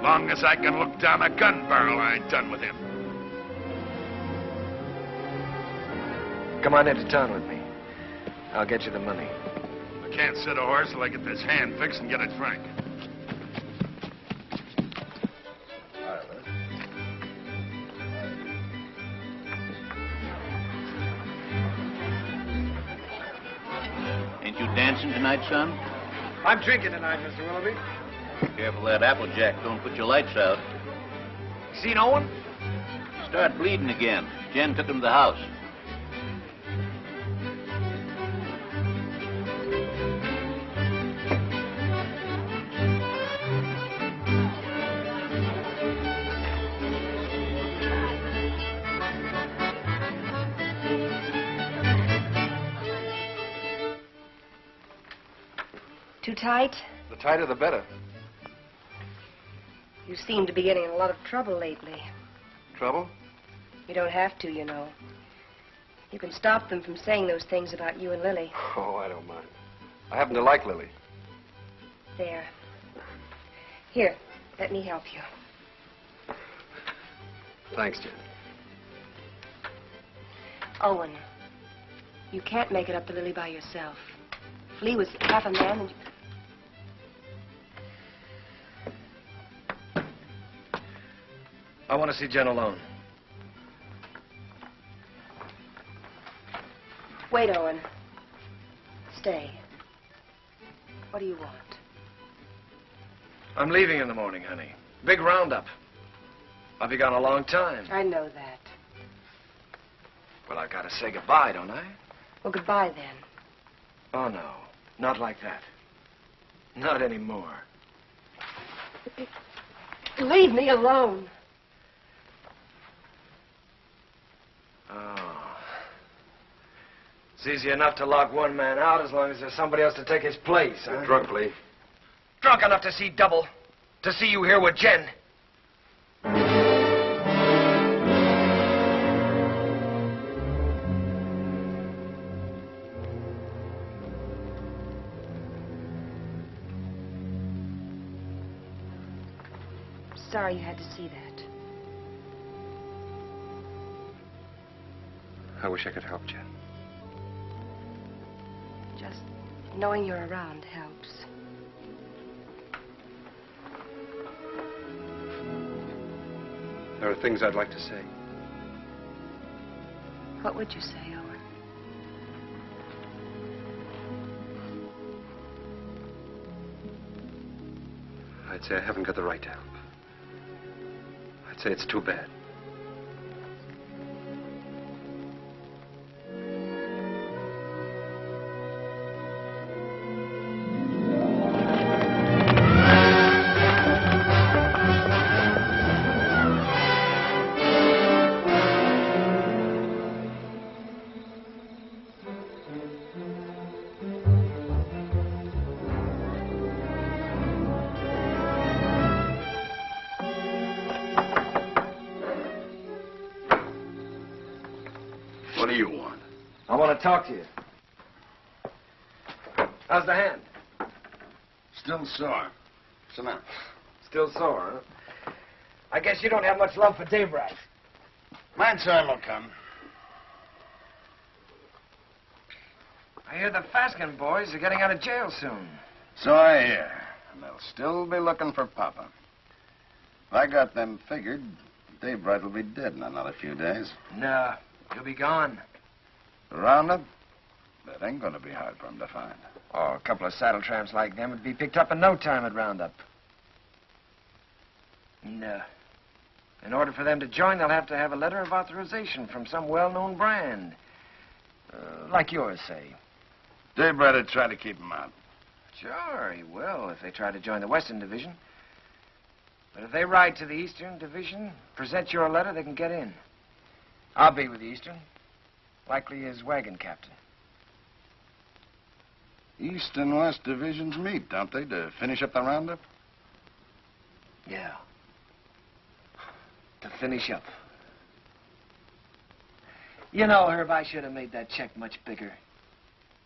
Long as I can look down a gun barrel, I ain't done with him. Come on into town with me. I'll get you the money. I can't sit a horse till I get this hand fixed and get it frank. Ain't you dancing tonight, son? I'm drinking tonight, Mr. Willoughby. Careful that Applejack don't put your lights out. Seen Owen? Start bleeding again. Jen took him to the house. Too tight? The tighter, the better. You seem to be getting in a lot of trouble lately. Trouble? You don't have to, you know. You can stop them from saying those things about you and Lily. Oh, I don't mind. I happen to like Lily. There. Here, let me help you. Thanks, Jen. Owen, you can't make it up to Lily by yourself. If Lee was half a man and... I want to see Jen alone. Wait, Owen. Stay. What do you want? I'm leaving in the morning, honey. Big roundup. I'll be gone a long time. I know that. Well, I gotta say goodbye, don't I? Well, goodbye, then. Oh, no. Not like that. Not anymore. Leave me alone. Oh. It's easy enough to lock one man out as long as there's somebody else to take his place, huh? You're drunk, Lee. Drunk enough to see double. To see you here with Jen. sorry you had to see that. I wish I could help, Jen. Just knowing you're around helps. There are things I'd like to say. What would you say, Owen? I'd say I haven't got the right to help. I'd say it's too bad. What do you want? I want to talk to you. How's the hand? Still sore. Sit down. Still sore, huh? I guess you don't have much love for Daybright. My turn will come. I hear the Fasken boys are getting out of jail soon. So I hear. And they'll still be looking for Papa. If I got them figured, Daybright will be dead in another few days. No, he'll be gone. The roundup? That ain't gonna be hard for him to find. Oh, a couple of saddle tramps like them would be picked up in no time at roundup. No. In order for them to join, they'll have to have a letter of authorization from some well-known brand. Like yours, say. Daybright would try to keep him out. Sure, he will if they try to join the Western Division. But if they ride to the Eastern Division, present your letter, they can get in. I'll be with the Eastern. Likely as wagon captain. East and West divisions meet, don't they, to finish up the roundup? Yeah. To finish up. You know, Herb, I should have made that check much bigger.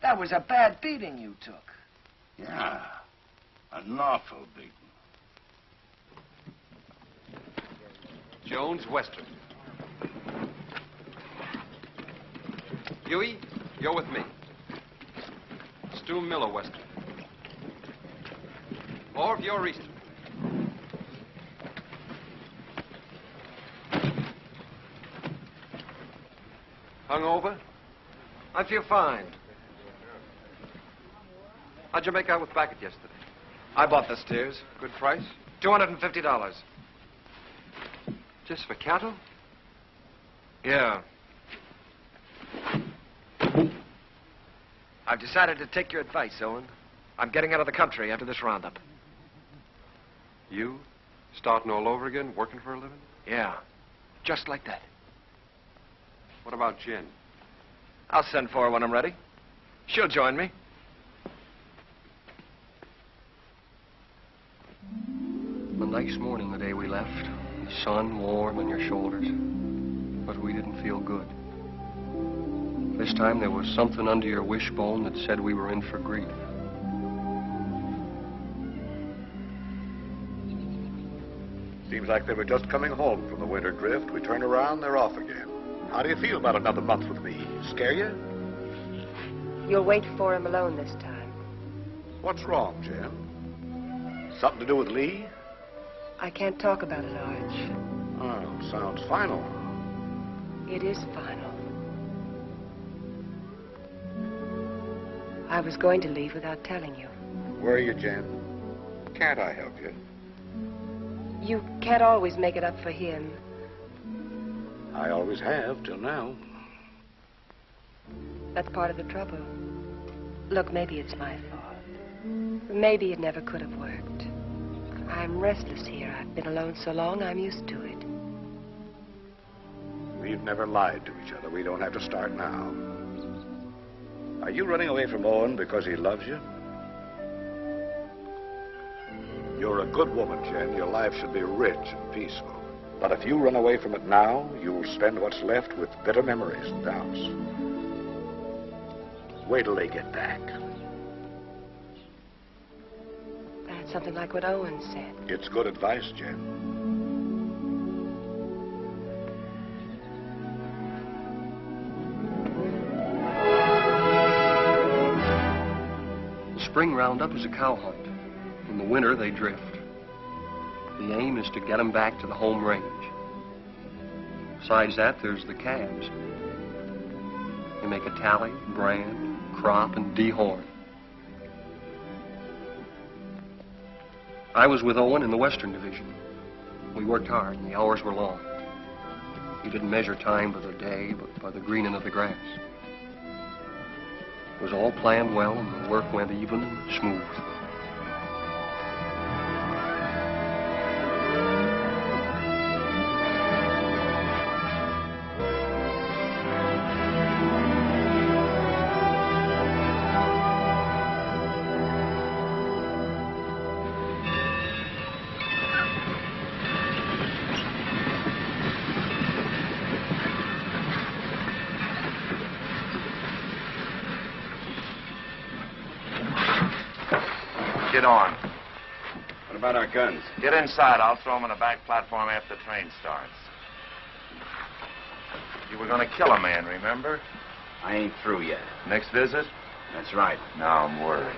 That was a bad beating you took. Yeah. An awful beating. Jones, Western. Huey, you're with me. Stu Miller, Western. Orv, you're Eastern. Hungover? I feel fine. How'd you make out with Backett yesterday? I bought the steers. Good price? $250. Just for cattle? Yeah. I've decided to take your advice, Owen. I'm getting out of the country after this roundup. You? Starting all over again, working for a living? Yeah. Just like that. What about Jen? I'll send for her when I'm ready. She'll join me. A nice morning the day we left. The sun warm on your shoulders. But we didn't feel good. This time there was something under your wishbone that said we were in for grief. Seems like they were just coming home from the winter drift. We turn around, they're off again. How do you feel about another month with me? Scare you? You'll wait for him alone this time. What's wrong, Jen? Something to do with Lee? I can't talk about it, Arch. Oh, sounds final. It is final. I was going to leave without telling you. Where are you, Jen? Can't I help you? You can't always make it up for him. I always have, till now. That's part of the trouble. Look, maybe it's my fault. Maybe it never could have worked. I'm restless here. I've been alone so long, I'm used to it. We've never lied to each other. We don't have to start now. Are you running away from Owen because he loves you? You're a good woman, Jen. Your life should be rich and peaceful. But if you run away from it now, you'll spend what's left with bitter memories and doubts. Wait till they get back. That's something like what Owen said. It's good advice, Jen. roundup is a cow hunt. In the winter, they drift. The aim is to get them back to the home range. Besides that, there's the calves. They make a tally, brand, crop, and dehorn. I was with Owen in the Western Division. We worked hard, and the hours were long. We didn't measure time by the day, but by the greening of the grass. It was all planned well, and the work went even and smooth. Get on. What about our guns? Get inside. I'll throw them on the back platform after the train starts. You were going to kill a man, remember? I ain't through yet. Next visit? That's right. Now I'm worried.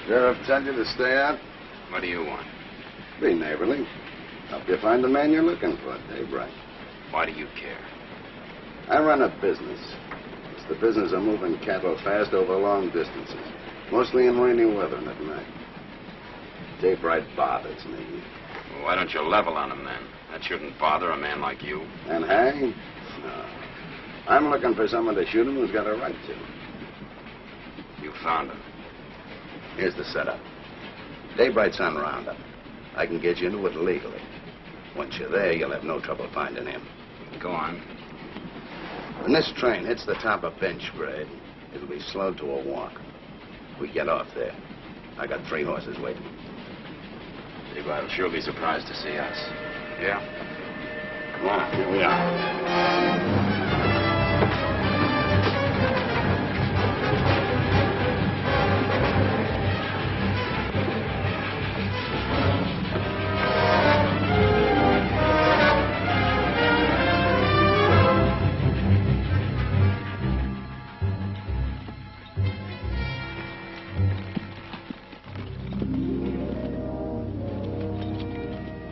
Sheriff tell you to stay out? What do you want? Be neighborly. Help you find the man you're looking for, Daybright. Why do you care? I run a business. It's the business of moving cattle fast over long distances, mostly in rainy weather and at night. Daybright bothers me. Well, why don't you level on him then? That shouldn't bother a man like you. And hang? No. I'm looking for someone to shoot him who's got a right to. You found him. Here's the setup. Daybright's on roundup. I can get you into it legally. Once you're there, you'll have no trouble finding him. Go on. When this train hits the top of bench grade, it'll be slowed to a walk. We get off there. I got 3 horses waiting. Daybright will sure be surprised to see us. Yeah? Come on, here we are.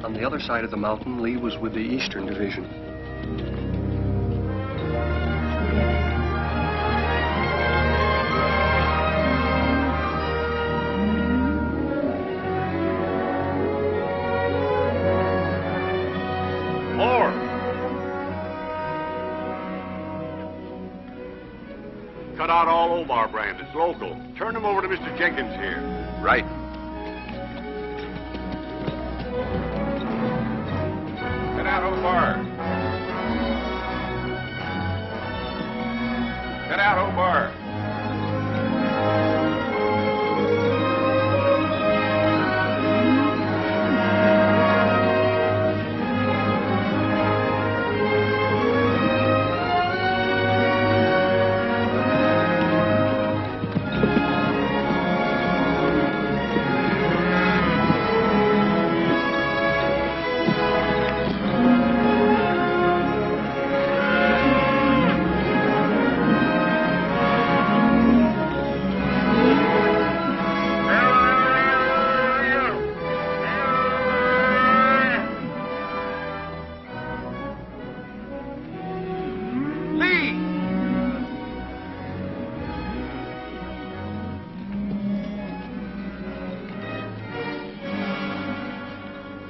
On the other side of the mountain, Lee was with the Eastern Division. More! Cut out all Omar brand. It's local. Turn them over to Mr. Jenkins here. Right. Get out, Omar. Get out, Omar.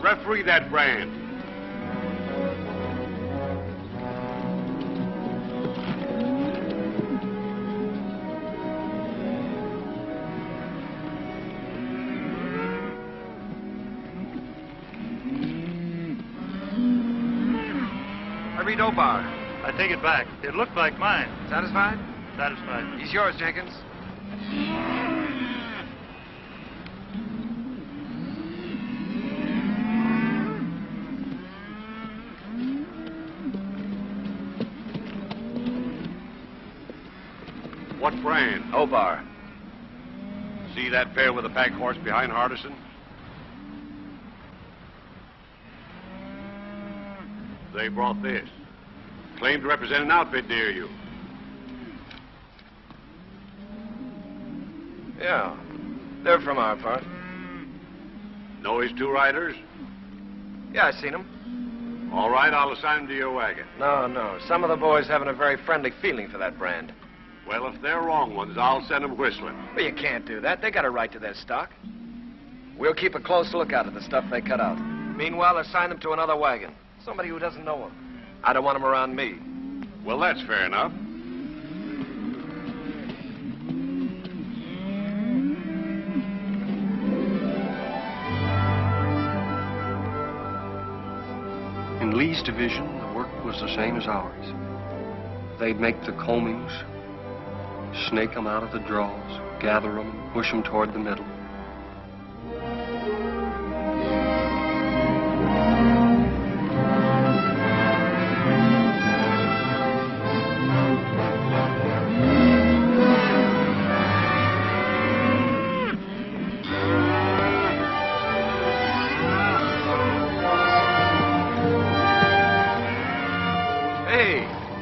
Referee that brand. I read Obar. I take it back. It looked like mine. Satisfied? Satisfied. He's yours, Jenkins. What brand? Obar. See that pair with the pack horse behind Hardison? They brought this. Claimed to represent an outfit near you. Yeah. They're from our part. Know his two riders? Yeah, I seen them. All right, I'll assign them to your wagon. No. Some of the boys haven't a very friendly feeling for that brand. Well, if they're wrong ones, I'll send them whistling. Well, you can't do that. They got a right to their stock. We'll keep a close lookout at the stuff they cut out. Meanwhile, assign them to another wagon. Somebody who doesn't know them. I don't want them around me. Well, that's fair enough. In Lee's division, the work was the same as ours. They'd make the combings, snake them out of the draws, gather them, and push them toward the middle.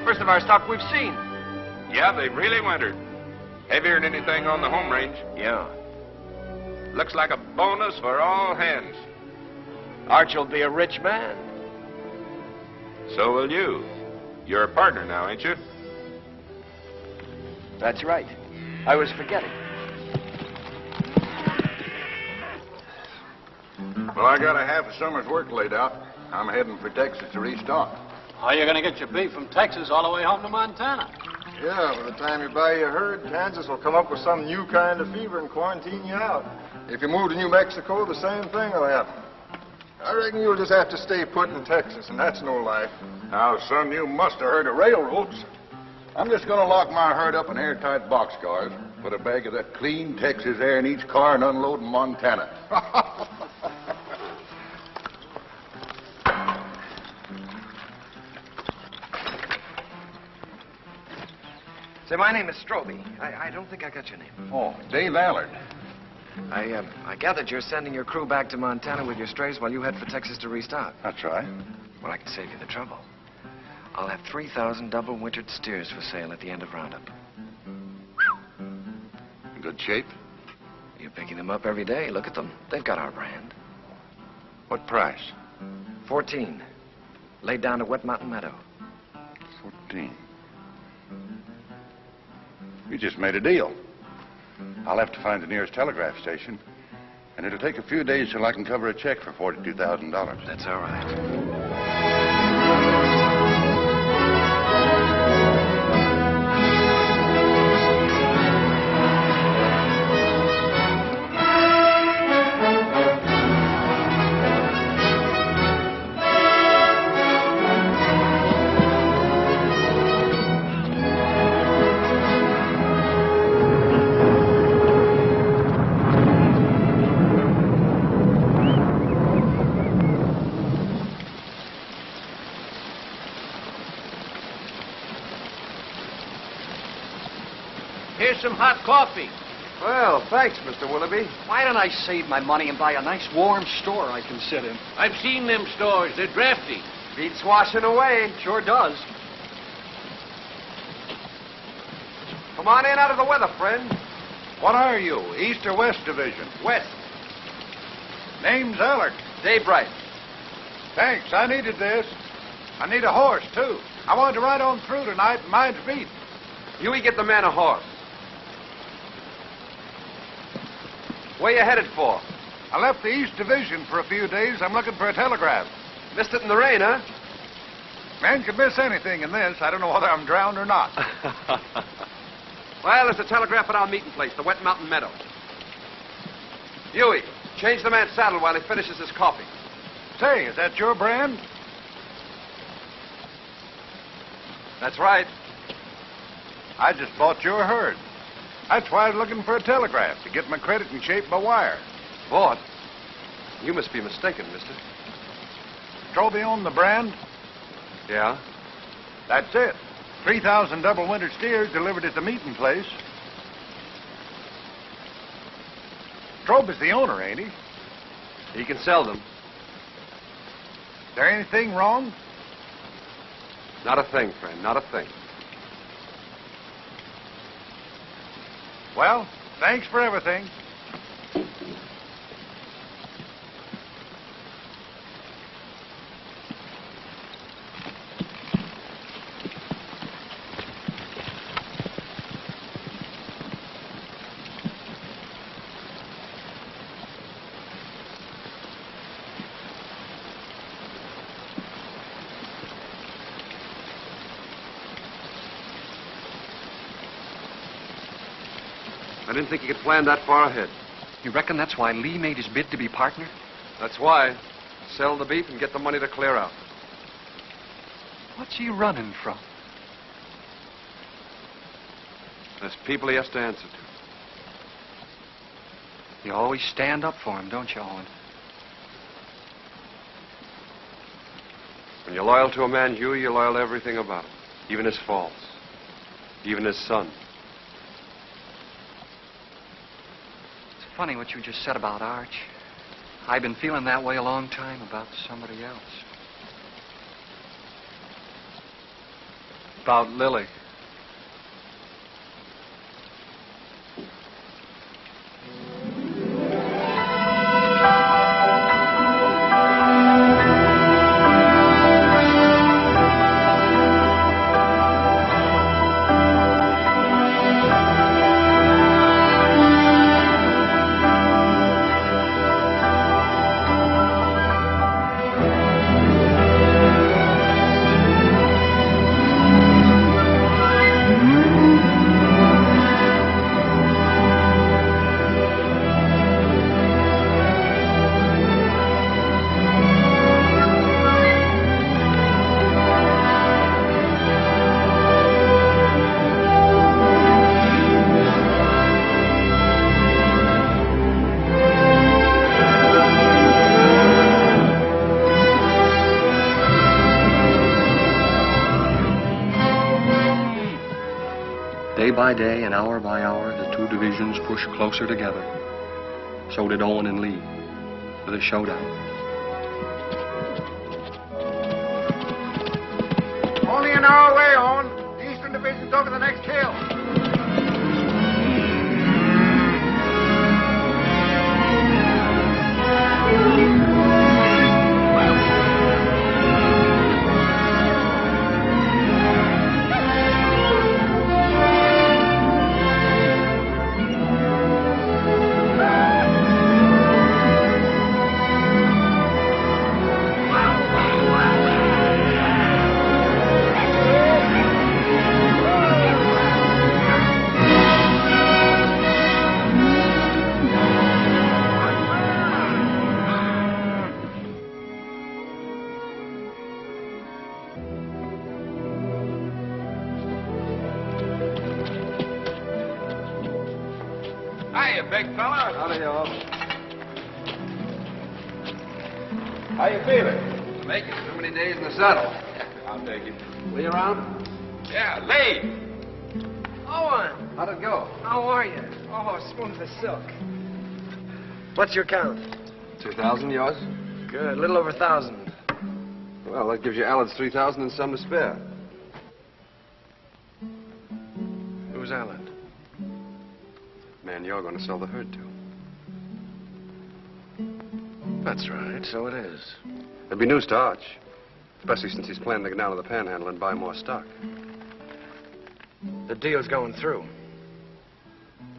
First of our stock we've seen. Yeah, they've really wintered. Heavier than anything on the home range. Yeah. Looks like a bonus for all hands. Arch will be a rich man. So will you. You're a partner now, ain't you? That's right. I was forgetting. Well, I got a half a summer's work laid out. I'm heading for Texas to restock. How you going to get your beef from Texas all the way home to Montana? Yeah, by the time you buy your herd, Kansas will come up with some new kind of fever and quarantine you out. If you move to New Mexico, the same thing will happen. I reckon you'll just have to stay put in Texas, and that's no life. Now, son, you must have heard of railroads. I'm just going to lock my herd up in airtight boxcars, put a bag of that clean Texas air in each car, and unload in Montana. Say, my name is Strobie. I don't think I got your name. Oh, Dave Allard. I gathered you're sending your crew back to Montana with your strays while you head for Texas to restock. That's right. Well, I can save you the trouble. I'll have 3,000 double-wintered steers for sale at the end of Roundup. In good shape? You're picking them up every day. Look at them. They've got our brand. What price? 14. Laid down to Wet Mountain Meadow. 14. We just made a deal. I'll have to find the nearest telegraph station, and it'll take a few days till I can cover a check for $42,000. That's all right. Here's some hot coffee. Well, thanks, Mr. Willoughby. Why don't I save my money and buy a nice warm store I can sit in? I've seen them stores. They're drafty. Beats washing away. Sure does. Come on in out of the weather, friend. What are you, East or West Division? West. Name's Allard. Daybright. Thanks, I needed this. I need a horse, too. I wanted to ride on through tonight, and mine's beat. Huey, get the man a horse. Where you headed for? I left the East Division for a few days. I'm looking for a telegraph. Missed it in the rain, huh? Man could miss anything in this. I don't know whether I'm drowned or not. Well, there's a telegraph at our meeting place, the Wet Mountain Meadow. Huey, change the man's saddle while he finishes his coffee. Say, is that your brand? That's right. I just bought your herd. That's why I was looking for a telegraph, to get my credit in shape by wire. Bought? You must be mistaken, mister. Strobie owned the brand? Yeah? That's it. 3,000 double-wintered steers delivered at the meeting place. Strobie's the owner, ain't he? He can sell them. Is there anything wrong? Not a thing, friend, not a thing. Well, thanks for everything. I didn't think he could plan that far ahead. You reckon that's why Lee made his bid to be partner? That's why. Sell the beef and get the money to clear out. What's he running from? There's people he has to answer to. You always stand up for him, don't you, Owen? When you're loyal to a man, Hugh, you're loyal to everything about him. Even his faults. Even his son. It's funny what you just said about Arch. I've been feeling that way a long time about somebody else. About Lily. Day by day and hour by hour, the two divisions pushed closer together. So did Owen and Lee, for the showdown. Only an hour away, Owen. The Eastern Division's over the next hill. Hiya, big fella. Howdy, y'all. How you feeling? Make it. Too many days in the saddle. I'll take it. Lee around? Yeah, Lee. Owen, How'd it go? how are you? Oh, smooth as silk. What's your count? 2,000, yours? Good, a little over 1,000. Well, that gives you Alan's 3,000 and some to spare. Who's Alan? Man, you're going to sell the herd to. That's right, so it is. It'd be news to Arch, especially since he's planning to go down to the Panhandle and buy more stock. The deal's going through.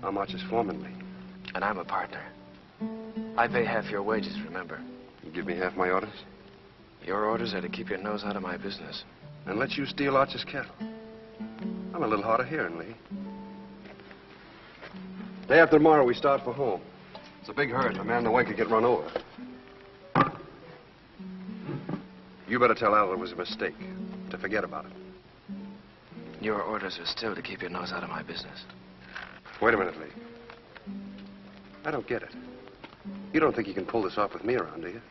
I'm Arch's foreman, Lee. And I'm a partner. I pay half your wages, remember? You give me half my orders? Your orders are to keep your nose out of my business. And let you steal Arch's cattle. I'm a little hard of hearing, Lee. Day after tomorrow, we start for home. It's a big herd. A man in the way could get run over. You better tell Al it was a mistake. To forget about it. Your orders are still to keep your nose out of my business. Wait a minute, Lee. I don't get it. You don't think you can pull this off with me around, do you?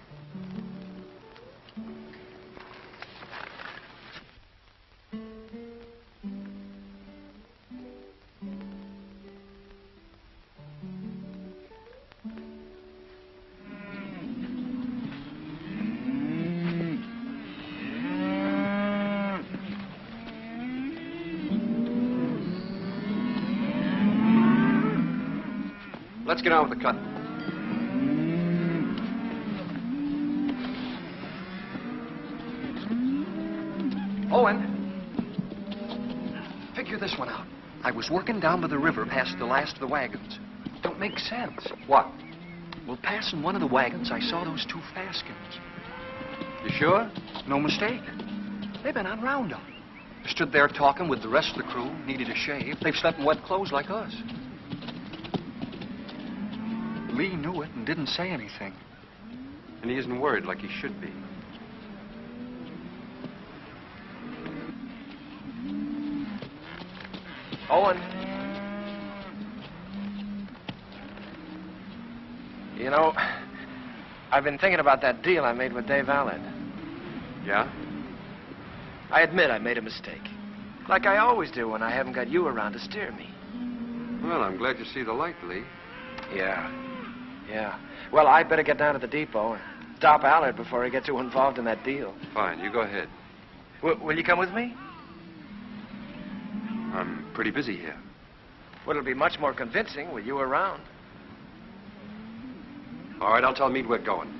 Let's get on with the cut. Owen, figure this one out. I was working down by the river past the last of the wagons. Don't make sense. What? Well, passing one of the wagons, I saw those 2 Faskens. You sure? No mistake. They've been on roundup. Stood there talking with the rest of the crew, needed a shave. They've slept in wet clothes like us. Lee knew it and didn't say anything. And he isn't worried like he should be. Owen. You know, I've been thinking about that deal I made with Dave Allard. Yeah? I admit I made a mistake. Like I always do when I haven't got you around to steer me. Well, I'm glad you see the light, Lee. Yeah. Well, I better get down to the depot and stop Allard before he gets too involved in that deal. Fine, you go ahead. Will you come with me? I'm pretty busy here. Well, it'll be much more convincing with you around. All right, I'll tell Meade we're going.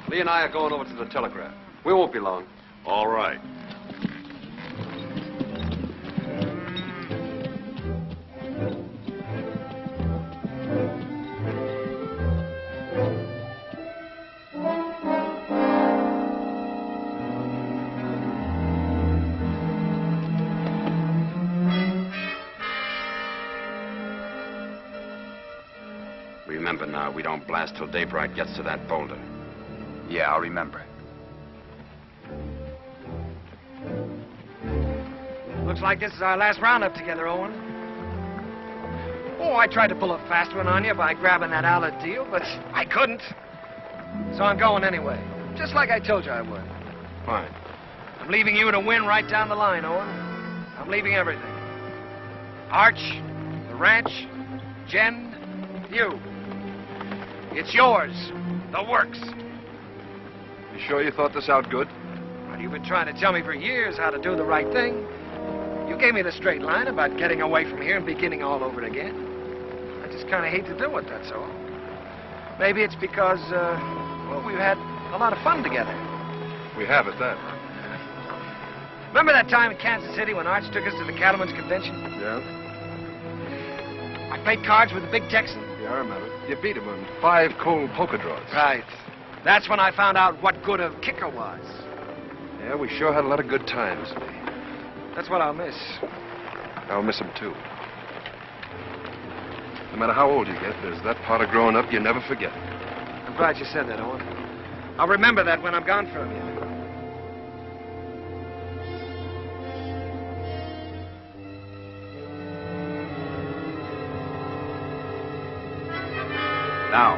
Lee and I are going over to the telegraph. We won't be long. All right. Remember now, we don't blast till Daybright gets to that boulder. Yeah, I'll remember. Looks like this is our last roundup together, Owen. Oh, I tried to pull a fast one on you by grabbing that Allard deal, but I couldn't. So I'm going anyway, just like I told you I would. Fine. I'm leaving you to win right down the line, Owen. I'm leaving everything. Arch, the ranch, Jen, you. It's yours. The works. You sure you thought this out good? Well, you've been trying to tell me for years how to do the right thing. You gave me the straight line about getting away from here and beginning all over again. I just kind of hate to do it, that's all. Maybe it's because, well, we've had a lot of fun together. We have at that. Remember that time in Kansas City when Arch took us to the cattleman's convention? Yeah? I played cards with the big Texan. Yeah, I remember. You beat him on 5 cold poker draws. Right. That's when I found out what good a kicker was. Yeah, we sure had a lot of good times, Lee. That's what I'll miss. I'll miss him, too. No matter how old you get, there's that part of growing up you never forget. I'm glad you said that, Owen. I'll remember that when I'm gone from you. Now.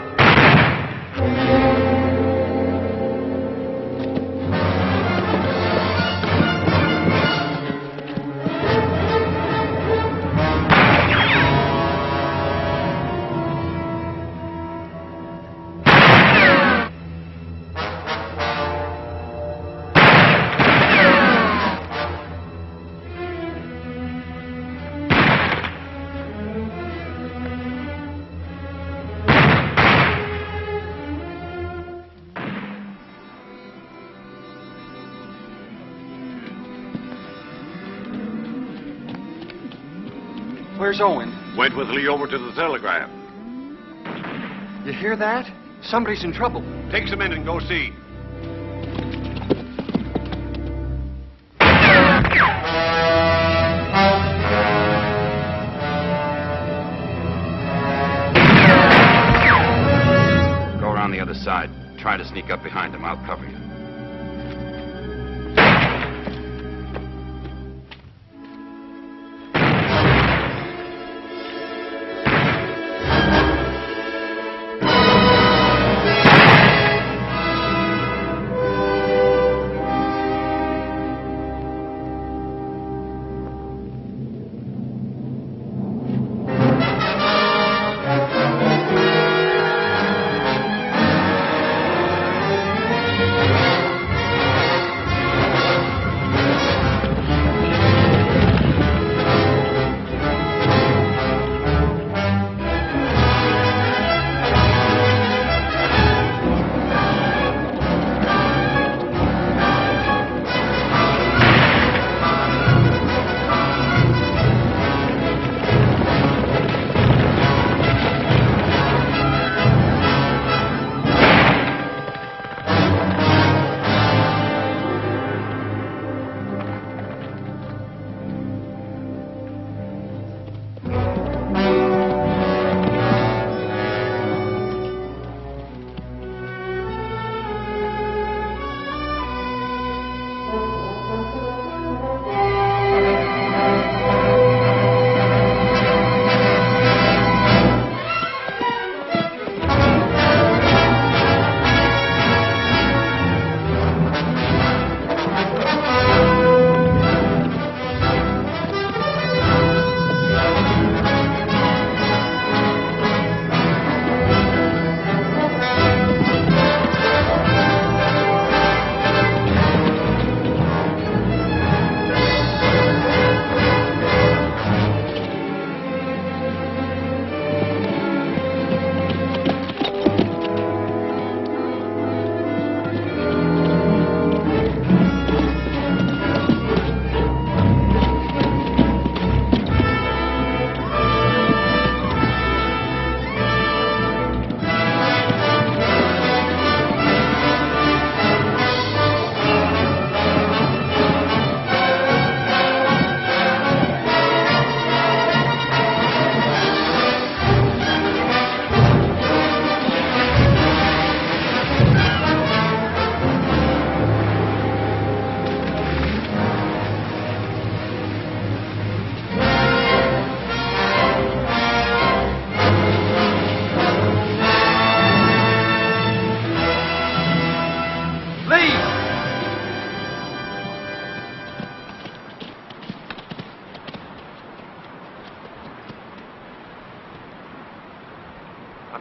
Where's Owen? Went with Lee over to the telegraph. You hear that? Somebody's in trouble. Take some in and go see. Go around the other side. Try to sneak up behind him. I'll cover you.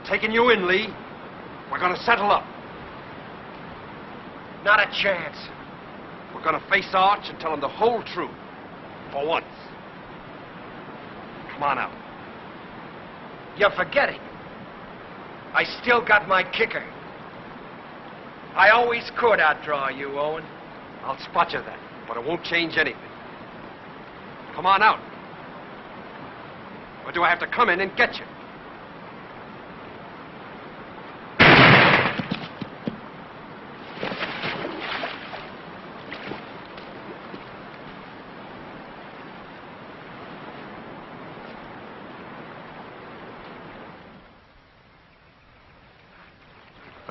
I'm taking you in, Lee. We're gonna settle up. Not a chance. We're gonna face Arch and tell him the whole truth. For once. Come on out. You're forgetting. I still got my kicker. I always could outdraw you, Owen. I'll spot you then, but it won't change anything. Come on out. Or do I have to come in and get you?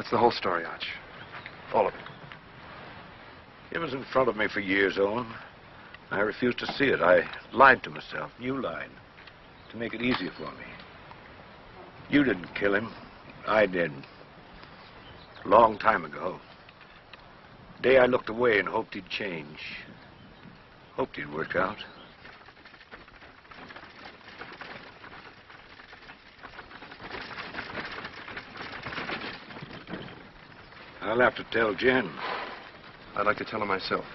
That's the whole story, Arch. All of it. It was in front of me for years, Owen. I refused to see it. I lied to myself. You lied. To make it easier for me. You didn't kill him. I did. A long time ago. The day I looked away and hoped he'd change. Hoped he'd work out. I'll have to tell Jen. I'd like to tell her myself.